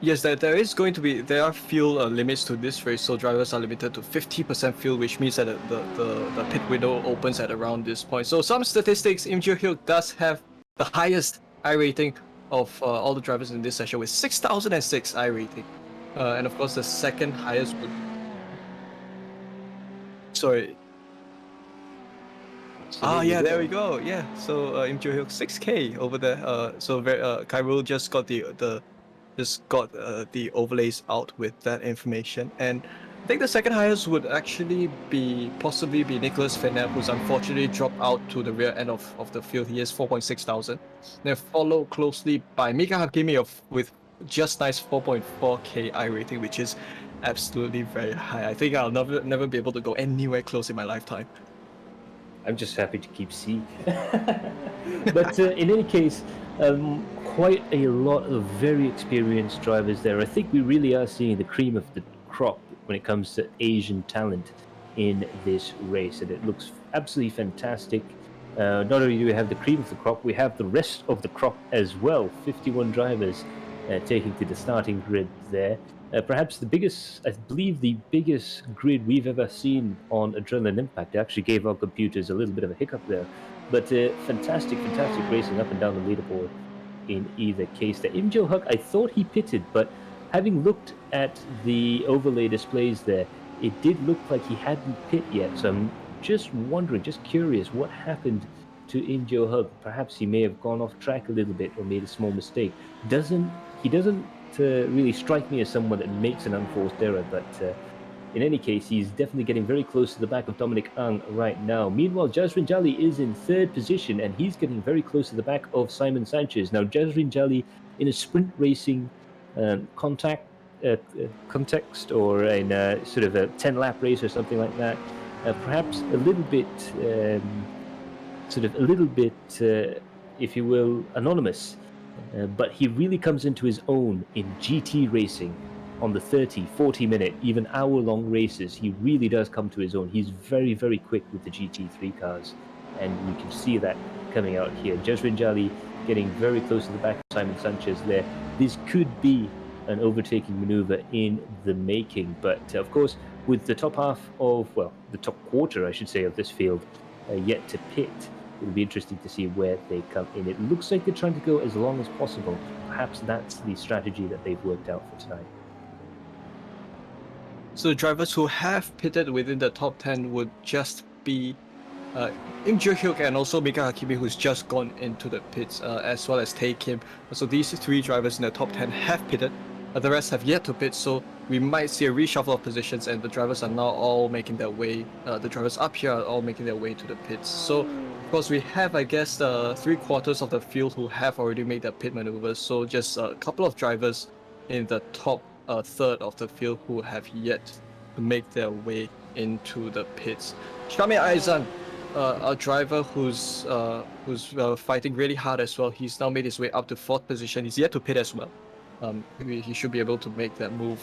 Yes, there are fuel limits to this race, so drivers are limited to 50% fuel, which means that the pit window opens at around this point. So some statistics, Im Jo Hyuk does have the highest I rating of all the drivers in this session with 6,006 I rating. And of course the second highest would... Sorry. Yeah, there we go. Yeah, so Im Jo Hyuk 6K over there. Kyril just got the overlays out with that information, and I think the second highest would actually possibly be Nicholas Fenner, who's unfortunately dropped out to the rear end of the field. He has 4,600. Then followed closely by Mika Hakimi with just nice 4.4k I rating, which is absolutely very high. I think I'll never be able to go anywhere close in my lifetime. I'm just happy to keep C. But in any case, quite a lot of very experienced drivers there. I think we really are seeing the cream of the crop when it comes to Asian talent in this race, and it looks absolutely fantastic. Not only do we have the cream of the crop, we have the rest of the crop as well. 51 drivers taking to the starting grid there. Perhaps the biggest, I believe the biggest grid we've ever seen on Adrenaline Impact. It actually gave our computers a little bit of a hiccup there. But fantastic racing up and down the leaderboard in either case. The Im Jo Hug, I thought he pitted, but having looked at the overlay displays there, it did look like he hadn't pit yet. So I'm just wondering, just curious, what happened to Im Jo Hug? Perhaps he may have gone off track a little bit or made a small mistake. He doesn't really strike me as someone that makes an unforced error, but in any case, he's definitely getting very close to the back of Dominic Ang right now. Meanwhile, Jazrin Jali is in 3rd position, and he's getting very close to the back of Simon Sanchez. Now, Jazrin Jali, in a sprint racing context, or in a sort of a 10-lap race or something like that, perhaps a little bit, if you will, anonymous. But he really comes into his own in GT racing on the 30, 40-minute, even hour-long races. He really does come to his own. He's very, very quick with the GT3 cars, and you can see that coming out here. Jazrin Jali getting very close to the back of Simon Sanchez there. This could be an overtaking maneuver in the making, but of course, with the top half of, well, the top quarter, I should say, of this field yet to pit, it'll be interesting to see where they come in. It looks like they're trying to go as long as possible. Perhaps that's the strategy that they've worked out for tonight. So the drivers who have pitted within the top 10 would just be Im Jo Hyuk and also Mika Hakimi, who's just gone into the pits, as well as Tae Kim. So these 3 drivers in the top 10 have pitted. The rest have yet to pit, so we might see a reshuffle of positions, and the drivers are now all making their way. The drivers up here are all making their way to the pits. So, of course, we have, I guess, 3/4 of the field who have already made their pit maneuvers. So, just a couple of drivers in the top third of the field who have yet to make their way into the pits. Shami Aizan, a driver who's fighting really hard as well. He's now made his way up to 4th position. He's yet to pit as well. He should be able to make that move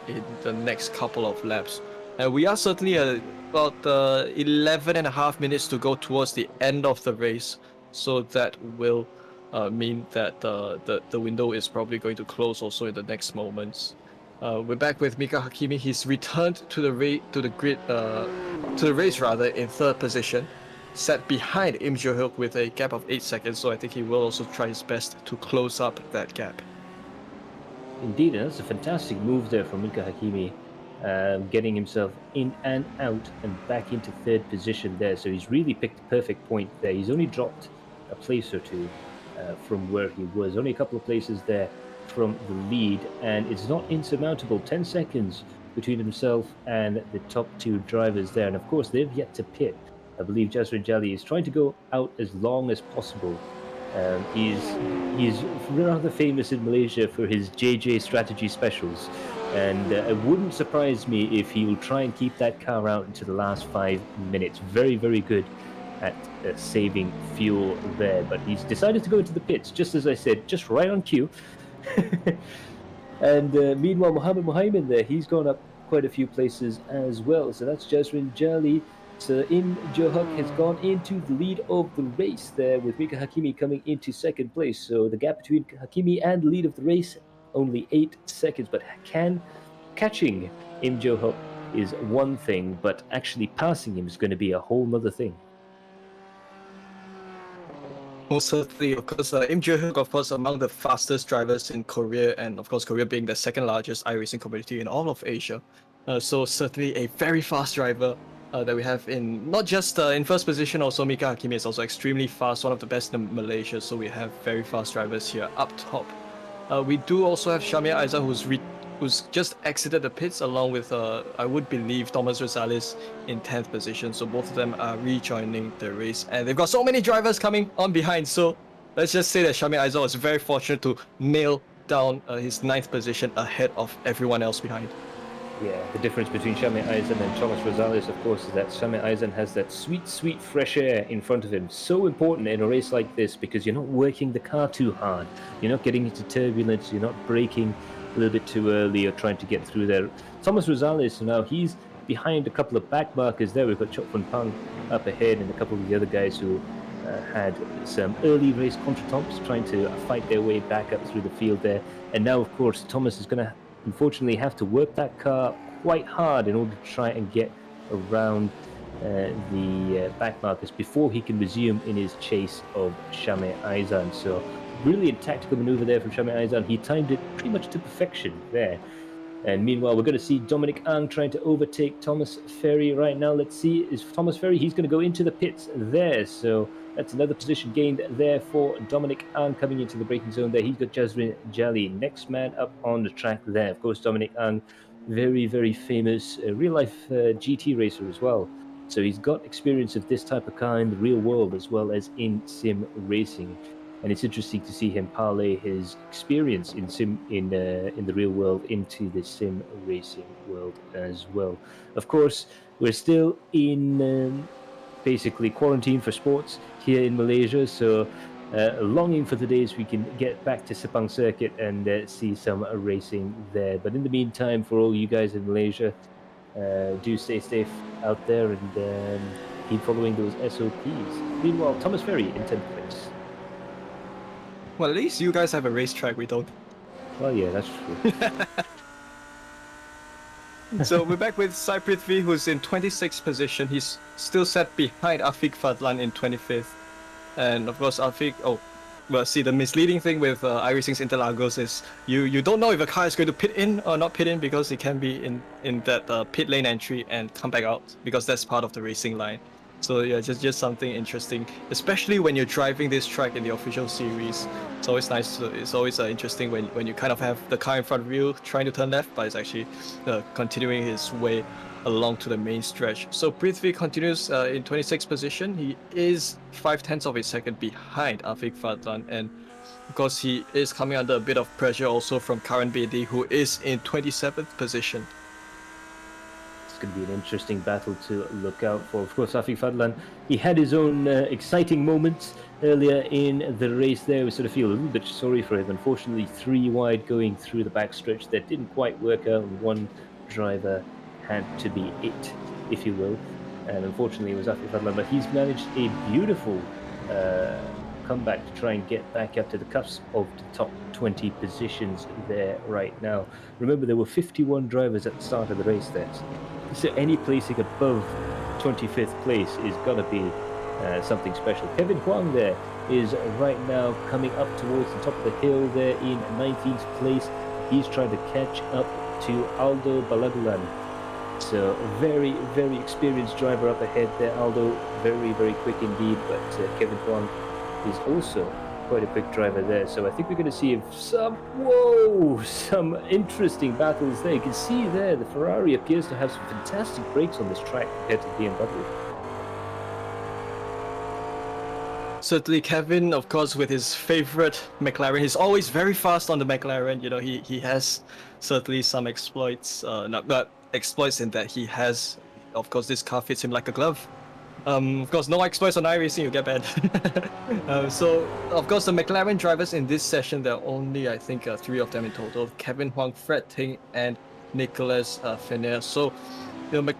in the next couple of laps. And we are certainly about 11.5 minutes to go towards the end of the race. So that will mean that the window is probably going to close also in the next moments. We're back with Mika Hakimi. He's returned to the race in 3rd position, set behind Im Jae-hyuk with a gap of 8 seconds. So I think he will also try his best to close up that gap. Indeed, and that's a fantastic move there from Mika Hakimi, getting himself in and out and back into 3rd position there. So he's really picked the perfect point there. He's only dropped a place or two from where he was, only a couple of places there from the lead, and it's not insurmountable. 10 seconds between himself and the top 2 drivers there, and of course they've yet to pit. I believe Jaswin Jali is trying to go out as long as possible. He's rather famous in Malaysia for his JJ strategy specials, and it wouldn't surprise me if he will try and keep that car out into the last 5 minutes. Very, very good at saving fuel there, but he's decided to go into the pits, just as I said, just right on cue. And meanwhile, Mohammed Mohaimin there, he's gone up quite a few places as well. So that's Jaswin Jali. So Im Jae-hyuk has gone into the lead of the race there, with Mika Hakimi coming into 2nd place. So the gap between Hakimi and the lead of the race, only 8 seconds. But catching Im Jae-hyuk is one thing, but actually passing him is going to be a whole nother thing. Most certainly, of course, Im Jae-hyuk, of course, among the fastest drivers in Korea, and of course, Korea being the 2nd largest iRacing community in all of Asia. So certainly a very fast driver that we have in not just in 1st position. Also, Mika Hakimi is also extremely fast, one of the best in Malaysia. So we have very fast drivers here up top. We do also have Shamia Aiza, who's just exited the pits, along with I would believe Thomas Rosales in 10th position. So both of them are rejoining the race, and they've got so many drivers coming on behind. So let's just say that Shamia Aiza was very fortunate to nail down his 9th position ahead of everyone else behind. Yeah, the difference between Shami Aizan and Thomas Rosales, of course, is that Shami Aizan has that sweet, sweet fresh air in front of him. So important in a race like this, because you're not working the car too hard. You're not getting into turbulence. You're not braking a little bit too early or trying to get through there. Thomas Rosales, now he's behind a couple of back markers there. We've got Chok Fun Pang up ahead, and a couple of the other guys who had some early race contretemps trying to fight their way back up through the field there. And now, of course, Thomas is going to unfortunately have to work that car quite hard in order to try and get around the back markers before he can resume in his chase of Shami Aizan. So brilliant tactical maneuver there from Shami Aizan. He timed it pretty much to perfection there. And meanwhile, we're going to see Dominic Ang trying to overtake Thomas Ferry right now. Let's see, is Thomas Ferry, he's going to go into the pits there. So that's another position gained there for Dominic Ang coming into the braking zone there. He's got Jaswin Jali, next man up on the track there. Of course, Dominic Ang, very, very famous real-life GT racer as well. So he's got experience of this type of car in the real world as well as in sim racing. And it's interesting to see him parlay his experience in the real world into the sim racing world as well. Of course, we're still in basically quarantine for sports here in Malaysia, so longing for the days we can get back to Sepang Circuit and see some racing there. But in the meantime, for all you guys in Malaysia, do stay safe out there and keep following those SOPs. Meanwhile, Thomas Ferry in 10th place. Well, at least you guys have a racetrack, we don't. Well, yeah, that's true. So we're back with Sai Prithvi, who's in 26th position. He's still set behind Afiq Fadlan in 25th. And of course, Afiq, the misleading thing with iRacing's Interlagos is you don't know if a car is going to pit in or not pit in, because it can be in that pit lane entry and come back out, because that's part of the racing line. So yeah, just something interesting, especially when you're driving this track in the official series. It's always nice. It's always interesting when you kind of have the car in front of you trying to turn left, but it's actually continuing his way along to the main stretch. So Prithvi continues in 26th position. He is 5/10 of a second behind Afiq Fadlan, and of course he is coming under a bit of pressure also from Karan Bedi, who is in 27th position. It's going to be an interesting battle to look out for. Of course, Afiq Fadlan, he had his own exciting moments earlier in the race there. We sort of feel a little bit sorry for him. Unfortunately, 3 wide going through the backstretch that didn't quite work out, and one driver had to be it, if you will. And unfortunately, it was Afiq Fadlan, but he's managed a beautiful comeback to try and get back up to the cusp of the top 20 positions there right now. Remember, there were 51 drivers at the start of the race there. So any placing above 25th place is got to be something special. Kevin Huang there is right now coming up towards the top of the hill there in 19th place. He's trying to catch up to Aldo Balagulan. So very, very experienced driver up ahead there. Aldo, very, very quick indeed, but Kevin Huang is also quite a quick driver there. So I think we're going to see some interesting battles there. You can see there the Ferrari appears to have some fantastic brakes on this track compared to the BMW. Certainly, Kevin, of course, with his favorite McLaren, he's always very fast on the McLaren. You know, he has certainly some exploits, not exploits in that he has, of course, this car fits him like a glove. Of course, no exploits on iRacing, you get banned. So, of course, the McLaren drivers in this session, there are only, I think, 3 of them in total. Kevin Huang, Fred Ting, and Nicolas Fener. So, you know,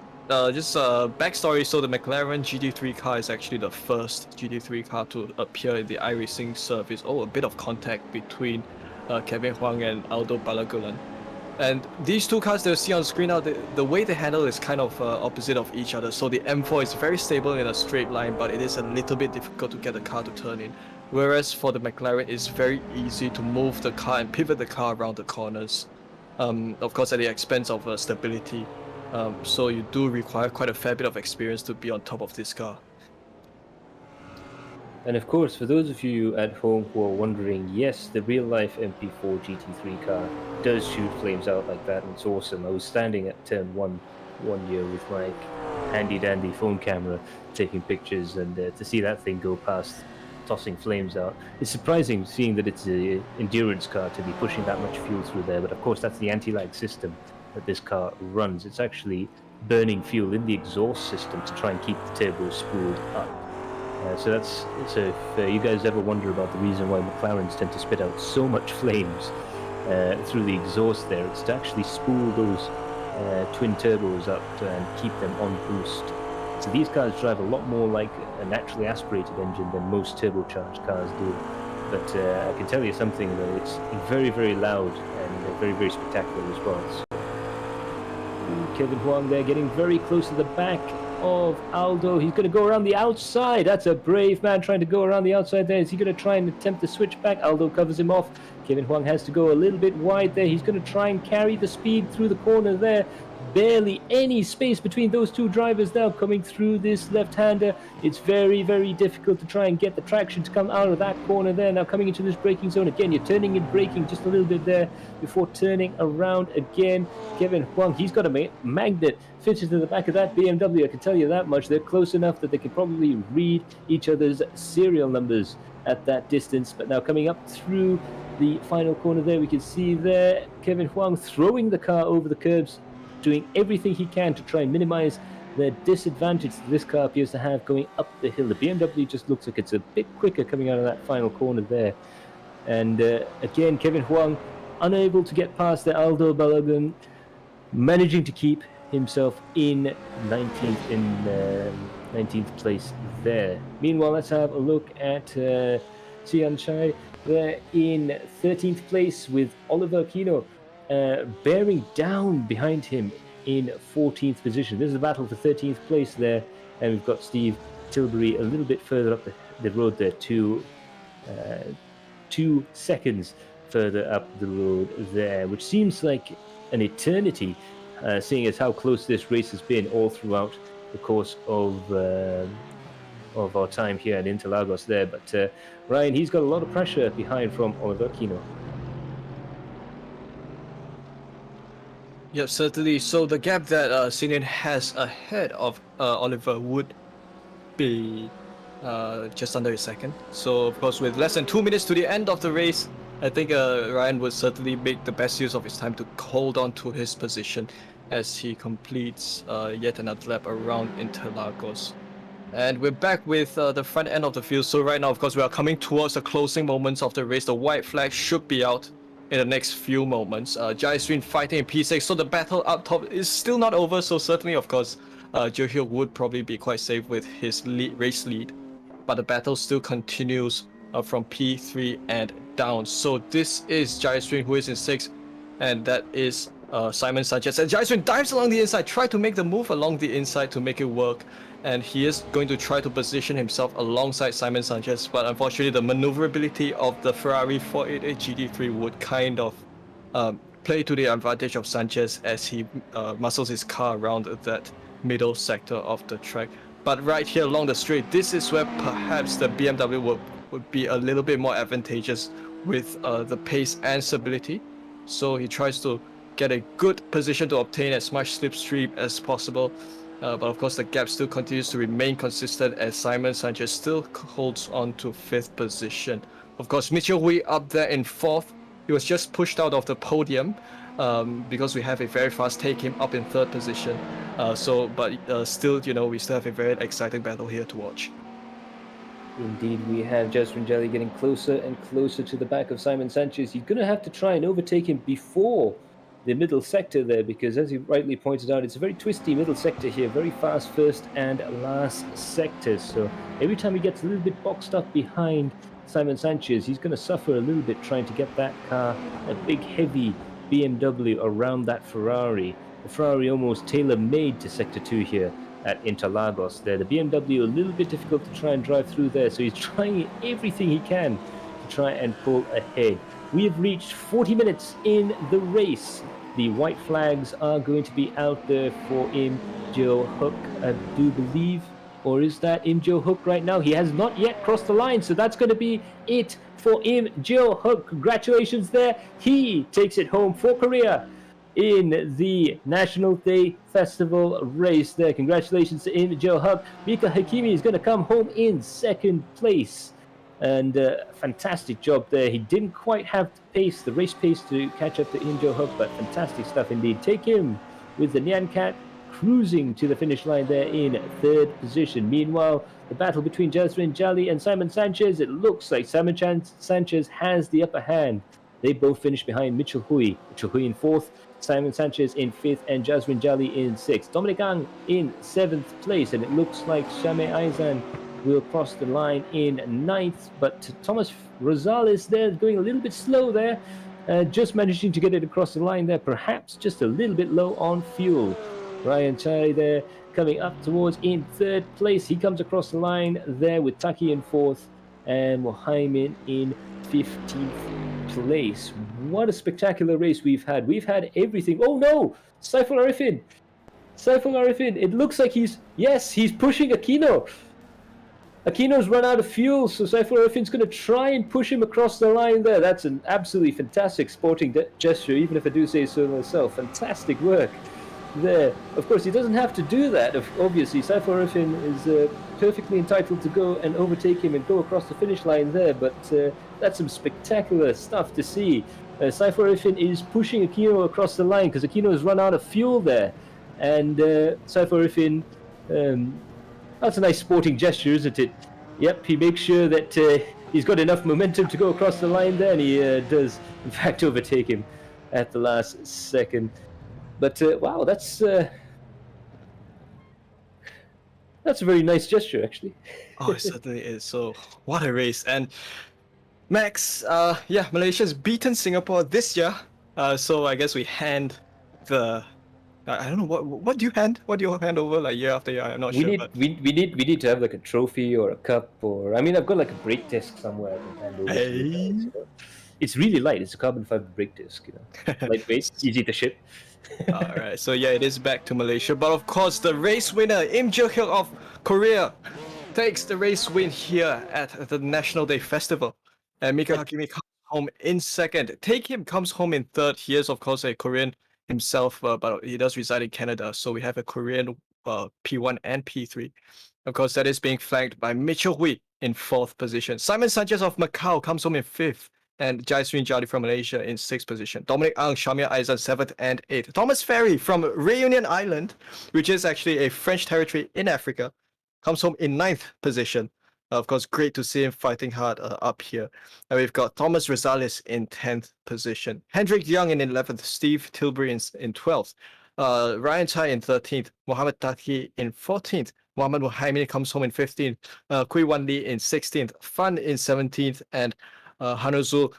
just a backstory. So the McLaren GT3 car is actually the first GT3 car to appear in the iRacing service. Oh, a bit of contact between Kevin Huang and Aldo Balagulan. And these two cars that you see on screen now, the way they handle is kind of opposite of each other. So the M4 is very stable in a straight line, but it is a little bit difficult to get the car to turn in. Whereas for the McLaren, it's very easy to move the car and pivot the car around the corners. Of course, at the expense of stability. So you do require quite a fair bit of experience to be on top of this car. And of course, for those of you at home who are wondering, yes, the real-life MP4 GT3 car does shoot flames out like that, and it's awesome. I was standing at turn 1 year with my handy-dandy phone camera taking pictures, and to see that thing go past tossing flames out, it's surprising seeing that it's an endurance car to be pushing that much fuel through there. But of course, that's the anti-lag system that this car runs. It's actually burning fuel in the exhaust system to try and keep the turbo spooled up. So if you guys ever wonder about the reason why McLarens tend to spit out so much flames through the exhaust there, it's to actually spool those twin turbos up and keep them on boost. So these cars drive a lot more like a naturally aspirated engine than most turbocharged cars do. But I can tell you something though, it's very, very loud and very, very spectacular as well. So, Kevin Huang there getting very close to the back of Aldo. He's going to go around the outside. That's a brave man trying to go around the outside there. Is he going to try and attempt to switch back? Aldo covers him off. Kevin Huang has to go a little bit wide there. He's going to try and carry the speed through the corner there. Barely any space between those two drivers now coming through this left-hander. It's very, very difficult to try and get the traction to come out of that corner there. Now coming into this braking zone again, you're turning and braking just a little bit there before turning around again. Kevin Huang, he's got a magnet fitted to the back of that BMW. I can tell you that much. They're close enough that they can probably read each other's serial numbers at that distance. But now coming up through the final corner there, we can see there Kevin Huang throwing the car over the curbs, doing everything he can to try and minimize the disadvantage that this car appears to have going up the hill. The BMW just looks like it's a bit quicker coming out of that final corner there. And again, Kevin Huang unable to get past the Aldo Balagulan, managing to keep himself in 19th place there. Meanwhile, let's have a look at Xian Chai there in 13th place with Oliver Kino bearing down behind him in 14th position. This is a battle for 13th place there, and we've got Steve Tilbury a little bit further up the road there, 2 seconds further up the road there, which seems like an eternity, seeing as how close this race has been all throughout the course of of our time here at Interlagos there. But Ryan, he's got a lot of pressure behind from Oliver Aquino. Yep, certainly. So the gap that Sinian has ahead of Oliver would be just under a second. So of course, with less than 2 minutes to the end of the race, I think Ryan would certainly make the best use of his time to hold on to his position as he completes yet another lap around Interlagos. And we're back with the front end of the field. So right now, of course, we are coming towards the closing moments of the race. The white flag should be out in the next few moments. Jaisrin fighting in P6, so the battle up top is still not over. So certainly, of course, Joe would probably be quite safe with his race lead. But the battle still continues from P3 and down. So this is Jaisrin who is in 6th, and that is Simon Sanchez. And Jaisrin dives along the inside, try to make the move along the inside to make it work. And he is going to try to position himself alongside Simon Sanchez, but unfortunately the maneuverability of the Ferrari 488 GT3 would kind of play to the advantage of Sanchez as he muscles his car around that middle sector of the track. But right here along the straight, this is where perhaps the BMW would be a little bit more advantageous with the pace and stability. So he tries to get a good position to obtain as much slipstream as possible. But of course, the gap still continues to remain consistent as Simon Sanchez still holds on to 5th position. Of course, Mitchell Hui up there in 4th. He was just pushed out of the podium because we have a very fast take him up in 3rd position. Still, we still have a very exciting battle here to watch. Indeed, we have Jasmine Jelly getting closer and closer to the back of Simon Sanchez. He's going to have to try and overtake him before the middle sector there, because as you rightly pointed out, it's a very twisty middle sector here, very fast first and last sectors. So every time he gets a little bit boxed up behind Simon Sanchez, he's going to suffer a little bit trying to get that car, a big heavy BMW around that Ferrari. The Ferrari almost tailor-made to sector 2 here at Interlagos there. The BMW a little bit difficult to try and drive through there, so he's trying everything he can to try and pull ahead. We have reached 40 minutes in the race. The white flags are going to be out there for Im Jo Hook, I do believe. Or is that Im Jo Hook right now? He has not yet crossed the line, so that's going to be it for Im Jo Hook. Congratulations there. He takes it home for Korea in the National Day Festival race there. Congratulations to Im Jo Hook. Mika Hakimi is going to come home in 2nd place. And fantastic job there. He didn't quite have the race pace to catch up to Im Jo Hook, but fantastic stuff indeed. Take him with the Nyan Cat cruising to the finish line there in 3rd position. Meanwhile, the battle between Jasmine Jali and Simon Sanchez, it looks like Simon Sanchez has the upper hand. They both finished behind Mitchell Hui. Mitchell Hui in 4th, Simon Sanchez in 5th, and Jasmine Jali in 6th. Dominic Ang in 7th place, and it looks like Shame Aizan will cross the line in 9th, but Thomas Rosales there going a little bit slow there, just managing to get it across the line there, perhaps just a little bit low on fuel. Ryan Chai there coming up towards in 3rd place. He comes across the line there with Taki in 4th and Mohaimin in 15th place. What a spectacular race we've had. We've had everything. Oh no! Saiful Arifin! It looks like he's pushing Aquino. Aquino's run out of fuel, so Saiful Arifin's going to try and push him across the line there. That's an absolutely fantastic sporting gesture, even if I do say so myself. Fantastic work there. Of course, he doesn't have to do that. Obviously, Saiful Arifin is perfectly entitled to go and overtake him and go across the finish line there, but that's some spectacular stuff to see. Saiful Arifin is pushing Aquino across the line because Aquino has run out of fuel there. And Saiful Arifin... that's a nice sporting gesture, isn't it? Yep, he makes sure that he's got enough momentum to go across the line there, and he does, in fact, overtake him at the last second. But, wow, that's a very nice gesture, actually. Oh, it certainly is. So, what a race. And Max, Malaysia's beaten Singapore this year. So I guess we hand the... I don't know what do you hand? What do you hand over like year after year? I'm not sure. We need to have like a trophy or a cup, or I've got like a brake disc somewhere I can hand over. To you guys, It's really light. It's a carbon fiber brake disc, lightweight, easy to ship. All right, so yeah, it is back to Malaysia, but of course the race winner Im Jo Hyuk of Korea takes the race win here at the National Day Festival. And Mika And Hakimi comes home in second. Take Him comes home in third. He is, of course, a Korean himself, but he does reside in Canada. So we have a Korean P1 and P3. Of course, that is being flanked by Mitchell Hui in fourth position. Simon Sanchez of Macau comes home in fifth. And Jaisrin Jali from Malaysia in sixth position. Dominic Ang, Shamia Aizan, seventh and eighth. Thomas Ferry from Reunion Island, which is actually a French territory in Africa, comes home in ninth position. Of course, great to see him fighting hard up here. And we've got Thomas Rosales in 10th position. Hendrik Young in 11th. Steve Tilbury in 12th. Ryan Chai in 13th. Mohamed Taki in 14th. Mohamed Muhammad comes home in 15th. Kui Wan Lee in 16th. Fan in 17th. And Hanuzul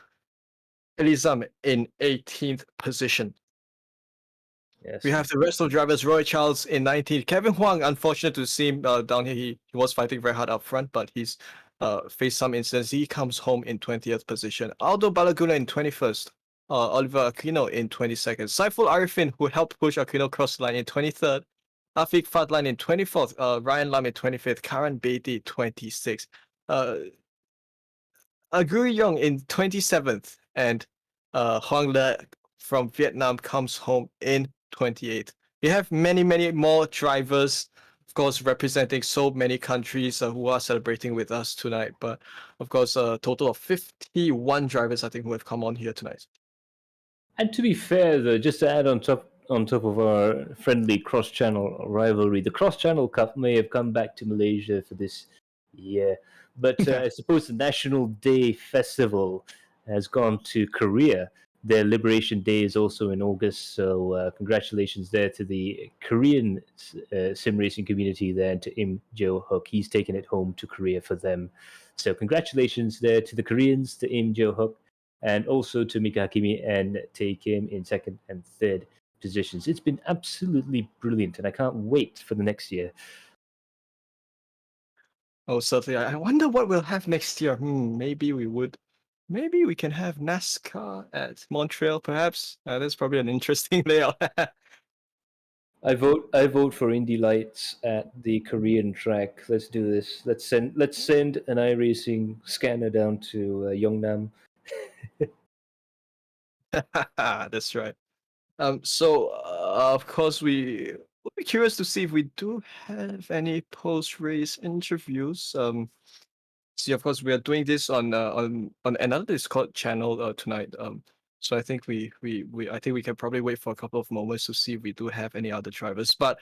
Elizam in 18th position. yes, We have the rest of drivers. Roy Charles in 19th. Kevin Huang, unfortunate to see him down here. He was fighting very hard up front, but he's faced some incidents. He comes home in 20th position. Aldo Balaguna in 21st. Oliver Aquino in 22nd. Saiful Arifin, who helped push Aquino across the line, in 23rd. Afiq Fadlan in 24th. Ryan Lam in 25th. Karan Beatty 26th. Aguri Young in 27th. And Huang Le from Vietnam comes home in 28th. We have many, many more drivers, of course, representing so many countries who are celebrating with us tonight. But of course, a total of 51 drivers, I think, who have come on here tonight. and to be fair, though, just to add on top of our friendly cross-channel rivalry, the cross-channel cup may have come back to Malaysia for this year, but I suppose the National Day Festival has gone to Korea. Their Liberation Day is also in August, so congratulations there to the Korean sim racing community there, and to Im Jo Hook. He's taken it home to Korea for them. So congratulations there to the Koreans, to Im Jo Hook, and also to Mika Hakimi and take him in second and third positions. It's been absolutely brilliant, and I can't wait for the next year. Oh, certainly. I wonder what we'll have next year. Maybe we can have NASCAR at Montreal, perhaps. That's probably an interesting layout. I vote for Indy Lights at the Korean track. Let's do this. Let's send an iRacing scanner down to Yeongnam. That's right. So of course we will be curious to see if we do have any post-race interviews. See, of course, we are doing this on another Discord channel tonight. So I think I think we can probably wait for a couple of moments to see if we do have any other drivers. But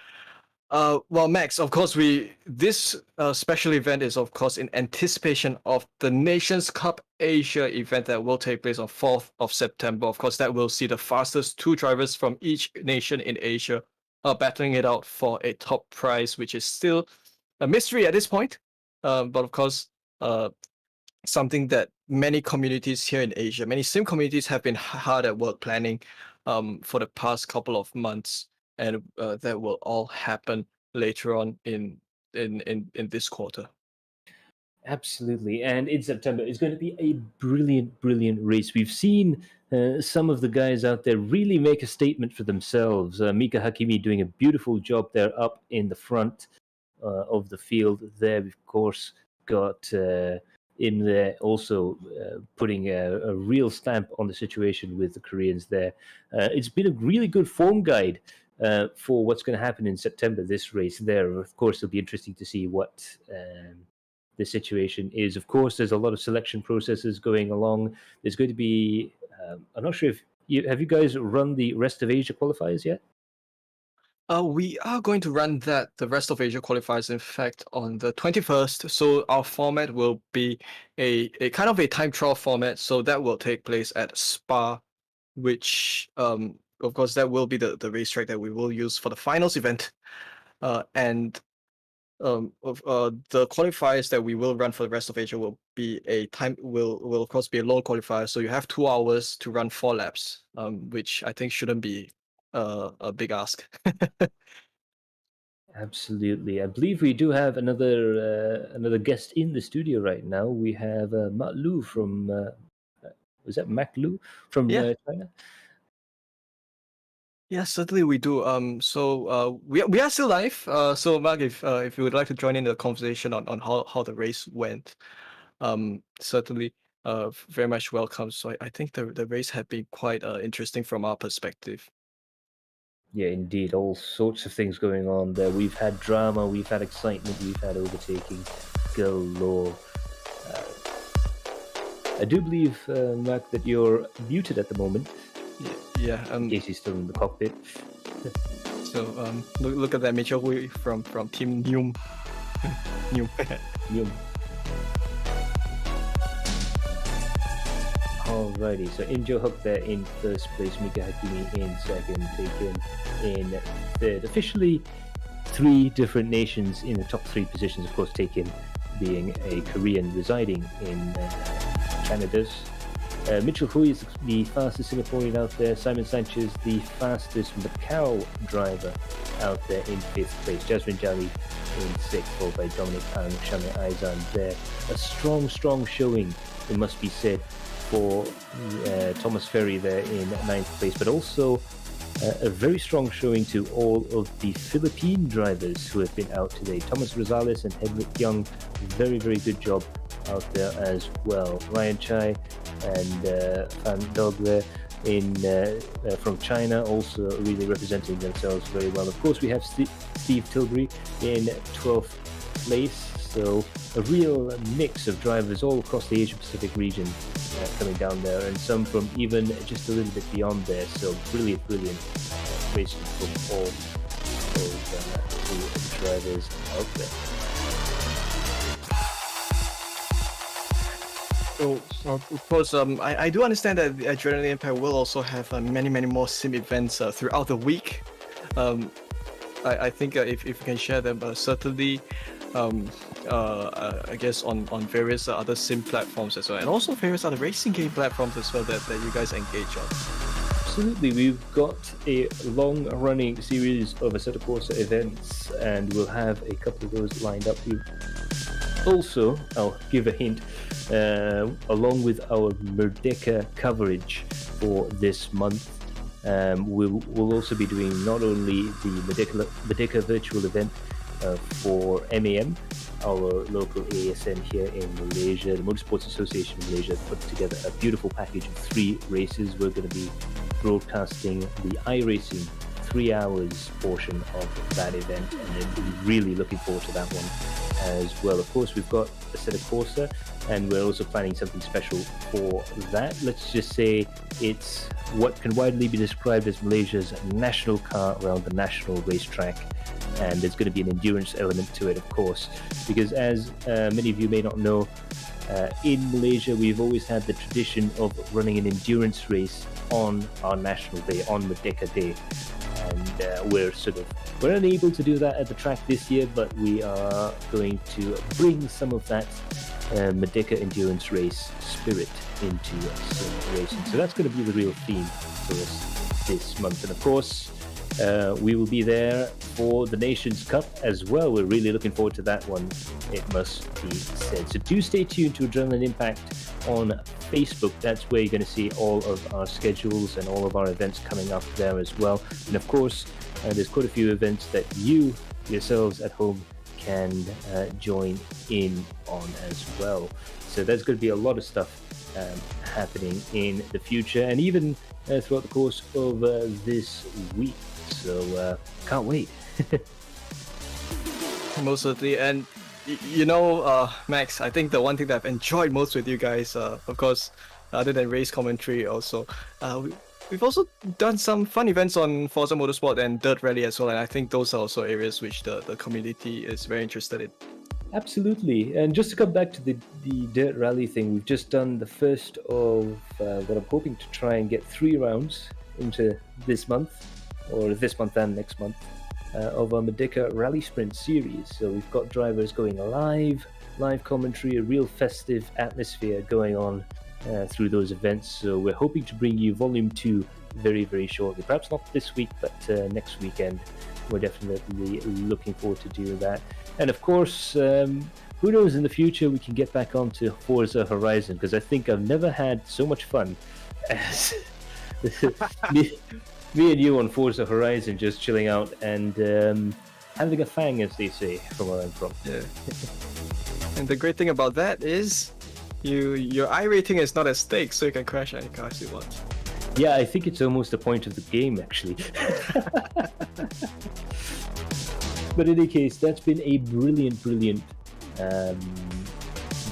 well, Max, of course, this special event is, of course, in anticipation of the Nations Cup Asia event that will take place on 4th of September. Of course, that will see the fastest two drivers from each nation in Asia battling it out for a top prize, which is still a mystery at this point. But of course, something that many communities here in Asia, many sim communities have been hard at work planning for the past couple of months, and that will all happen later on in this quarter. Absolutely, and in September it's going to be a brilliant, brilliant race. We've seen some of the guys out there really make a statement for themselves. Mika Hakimi doing a beautiful job there up in the front of the field. There, we've of course got in there also putting a real stamp on the situation with the Koreans there. It's been a really good form guide for what's going to happen in September, this race there. Of course, it'll be interesting to see what the situation is. Of course, there's a lot of selection processes going along. There's going to be, I'm not sure if have you guys run the rest of Asia qualifiers yet? We are going to run the rest of Asia qualifiers, in fact, on the 21st. So our format will be a kind of a time trial format. So that will take place at Spa, which of course that will be the racetrack that we will use for the finals event. And the qualifiers that we will run for the rest of Asia will be will of course be a lone qualifier. So you have 2 hours to run 4 laps, which I think shouldn't be a big ask. Absolutely. I believe we do have another guest in the studio right now. We have Matt Lu from was that Mac Lu from Yeah. China? Yeah, certainly we do. We are still live. So Mark, if you would like to join in the conversation on how the race went, certainly very much welcome. So I think the race had been quite interesting from our perspective. Yeah, indeed, all sorts of things going on there. We've had drama, we've had excitement, we've had overtaking galore. I do believe, Mac, that you're muted at the moment, Yeah. in case you're still in the cockpit. So look at that Mitchell Hui from Team Neum. Neum. Yum. Alrighty, so Injo Hook there in first place, Mika Hakimi in second, taken in third. Officially, 3 different nations in the top 3 positions, of course, taken being a Korean residing in Canada. Mitchell Hui is the fastest Singaporean out there. Simon Sanchez, the fastest Macau driver out there in 5th place. Jasmine Jali in 6th, followed by Dominic Ang, Shami Aizan there. A strong showing, it must be said, for Thomas Ferry there in 9th place, but also a very strong showing to all of the Philippine drivers who have been out today. Thomas Rosales and Hedrick Young, very good job out there as well. Ryan Chai and Fan Dogwe from China also really representing themselves very well. Of course, we have Steve Tilbury in 12th place. So a real mix of drivers all across the Asia Pacific region coming down there, and some from even just a little bit beyond there. So brilliant racing from all of the drivers out there. So of course, I do understand that the Adrenaline Impact will also have many more sim events throughout the week. I think if you can share them, certainly. I guess on various other sim platforms as well, and also various other racing game platforms as well that you guys engage on. Absolutely, we've got a long-running series of Assetto Corsa events, and we'll have a couple of those lined up. Also, I'll give a hint, along with our Merdeka coverage for this month, we'll also be doing not only the Merdeka virtual event for MAM, our local ASN here in Malaysia. The Motorsports Association of Malaysia put together a beautiful package of 3 races. We're going to be broadcasting the iRacing 3 hours portion of that event, and I'm really looking forward to that one as well. Of course, we've got Assetto Corsa, and we're also planning something special for that. Let's just say it's what can widely be described as Malaysia's national car around the national racetrack. And there's going to be an endurance element to it, of course, because as many of you may not know, in Malaysia we've always had the tradition of running an endurance race on our national day, on Merdeka Day, and we're unable to do that at the track this year, but we are going to bring some of that Merdeka endurance race spirit into sim racing. So that's going to be the real theme for us this month, and of course we will be there for the Nations Cup as well. We're really looking forward to that one, it must be said. So do stay tuned to Adrenaline Impact on Facebook. That's where you're going to see all of our schedules and all of our events coming up there as well. And of course, there's quite a few events that you yourselves at home can join in on as well. So there's going to be a lot of stuff happening in the future, and even throughout the course of this week. So can't wait. Most certainly, and Max, I think the one thing that I've enjoyed most with you guys, of course, other than race commentary, also we've also done some fun events on Forza Motorsport and Dirt Rally as well, and I think those are also areas which the community is very interested in. Absolutely, and just to come back to the Dirt Rally thing, we've just done the first of what I'm hoping to try and get 3 rounds into this month, or this month and next month, of our Merdeka Rally Sprint series. So we've got drivers going live commentary, a real festive atmosphere going on through those events. So we're hoping to bring you Volume 2 very shortly. Perhaps not this week, but next weekend. We're definitely looking forward to doing that. And of course, who knows, in the future we can get back onto Forza Horizon, because I think I've never had so much fun as Me and you on Forza Horizon, just chilling out and having a fang, as they say, from where I'm from. Yeah. And the great thing about that is, your I rating is not at stake, so you can crash any cars you want. Yeah, I think it's almost the point of the game, actually. But in any case, that's been a brilliant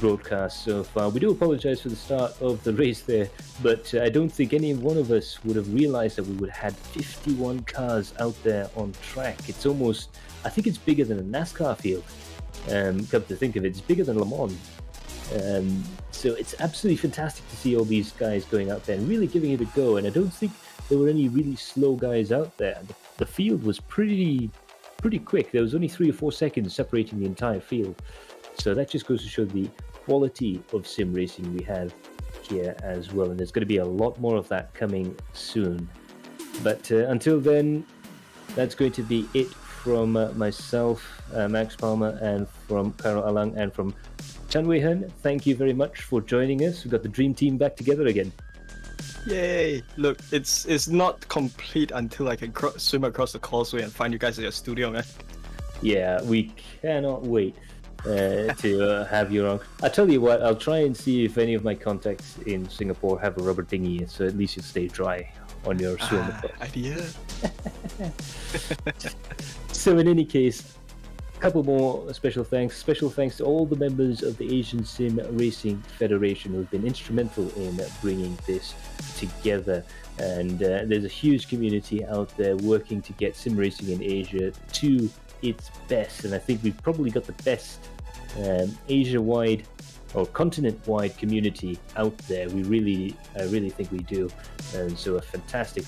broadcast so far. We do apologize for the start of the race there, but I don't think any one of us would have realized that we would have had 51 cars out there on track. It's almost, I think it's bigger than a NASCAR field. Come to think of it, it's bigger than Le Mans. So it's absolutely fantastic to see all these guys going out there and really giving it a go. And I don't think there were any really slow guys out there. The field was pretty quick. There was only 3 or 4 seconds separating the entire field. So that just goes to show the quality of sim racing we have here as well. And there's going to be a lot more of that coming soon. But until then, that's going to be it from myself, Max Palmer, and from Carol Alang, and from Chan Wei Hen. Thank you very much for joining us. We've got the dream team back together again. Yay! Look, it's not complete until I can swim across the causeway and find you guys at your studio, man. Yeah, we cannot wait to have you on. I tell you what, I'll try and see if any of my contacts in Singapore have a rubber dinghy, so at least you'll stay dry on your swim across. Idea. So in any case, a couple more special thanks. Special thanks to all the members of the Asian Sim Racing Federation who've been instrumental in bringing this together. And there's a huge community out there working to get sim racing in Asia to its best. And I think we've probably got the best Asia-wide or continent-wide community out there. I really think we do. And so a fantastic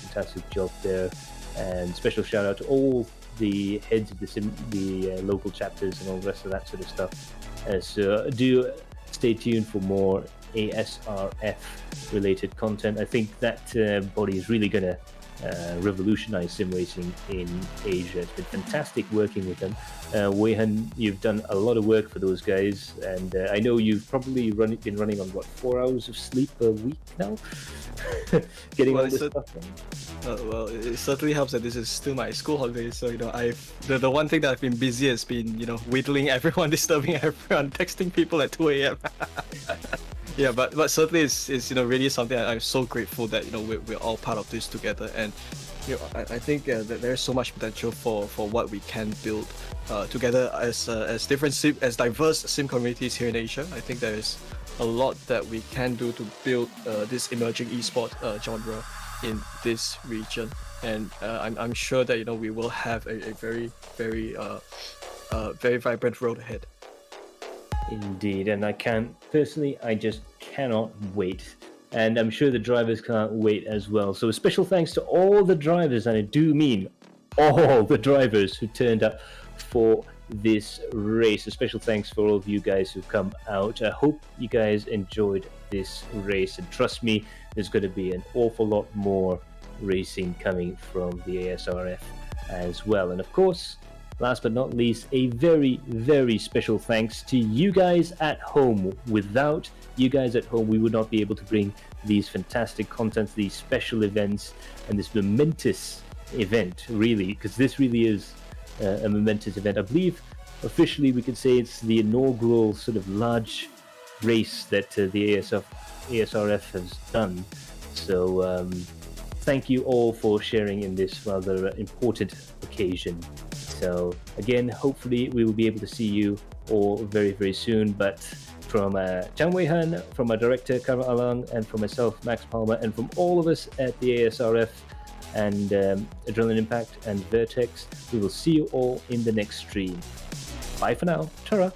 job there. And special shout out to all the heads of the local chapters and all the rest of that sort of stuff. So do stay tuned for more ASRF related content. I think that body is really going to revolutionize sim racing in Asia. It's been fantastic working with them. Wei Han, you've done a lot of work for those guys, and I know you've probably been running on 4 hours of sleep a week now, getting all this stuff done. Well, it certainly helps that this is still my school holiday, so the one thing that I've been busy has been wheedling everyone, disturbing everyone, texting people at 2 a.m. Yeah, but certainly it's really something I'm so grateful that we're all part of this together, and I think that there's so much potential for what we can build together as diverse sim communities here in Asia. I think there is a lot that we can do to build this emerging esport genre in this region, and I'm sure that we will have a very vibrant road ahead. Indeed, and I just cannot wait. And I'm sure the drivers can't wait as well. So a special thanks to all the drivers, and I do mean all the drivers who turned up for this race. A special thanks for all of you guys who come out. I hope you guys enjoyed this race, and trust me, there's going to be an awful lot more racing coming from the ASRF as well. And of course, last but not least, a very special thanks to you guys at home. Without you guys at home, we would not be able to bring these fantastic contents, these special events, and this momentous event, really, because this really is a momentous event. I believe officially we could say it's the inaugural sort of large race that the ASRF has done. So thank you all for sharing in this rather important occasion. So again, hopefully we will be able to see you all very soon. But from Chan Wei Han, from our director Kara Alang, and from myself, Max Palmer, and from all of us at the ASRF and Adrenaline Impact and Vertex, we will see you all in the next stream. Bye for now. Ta-ra.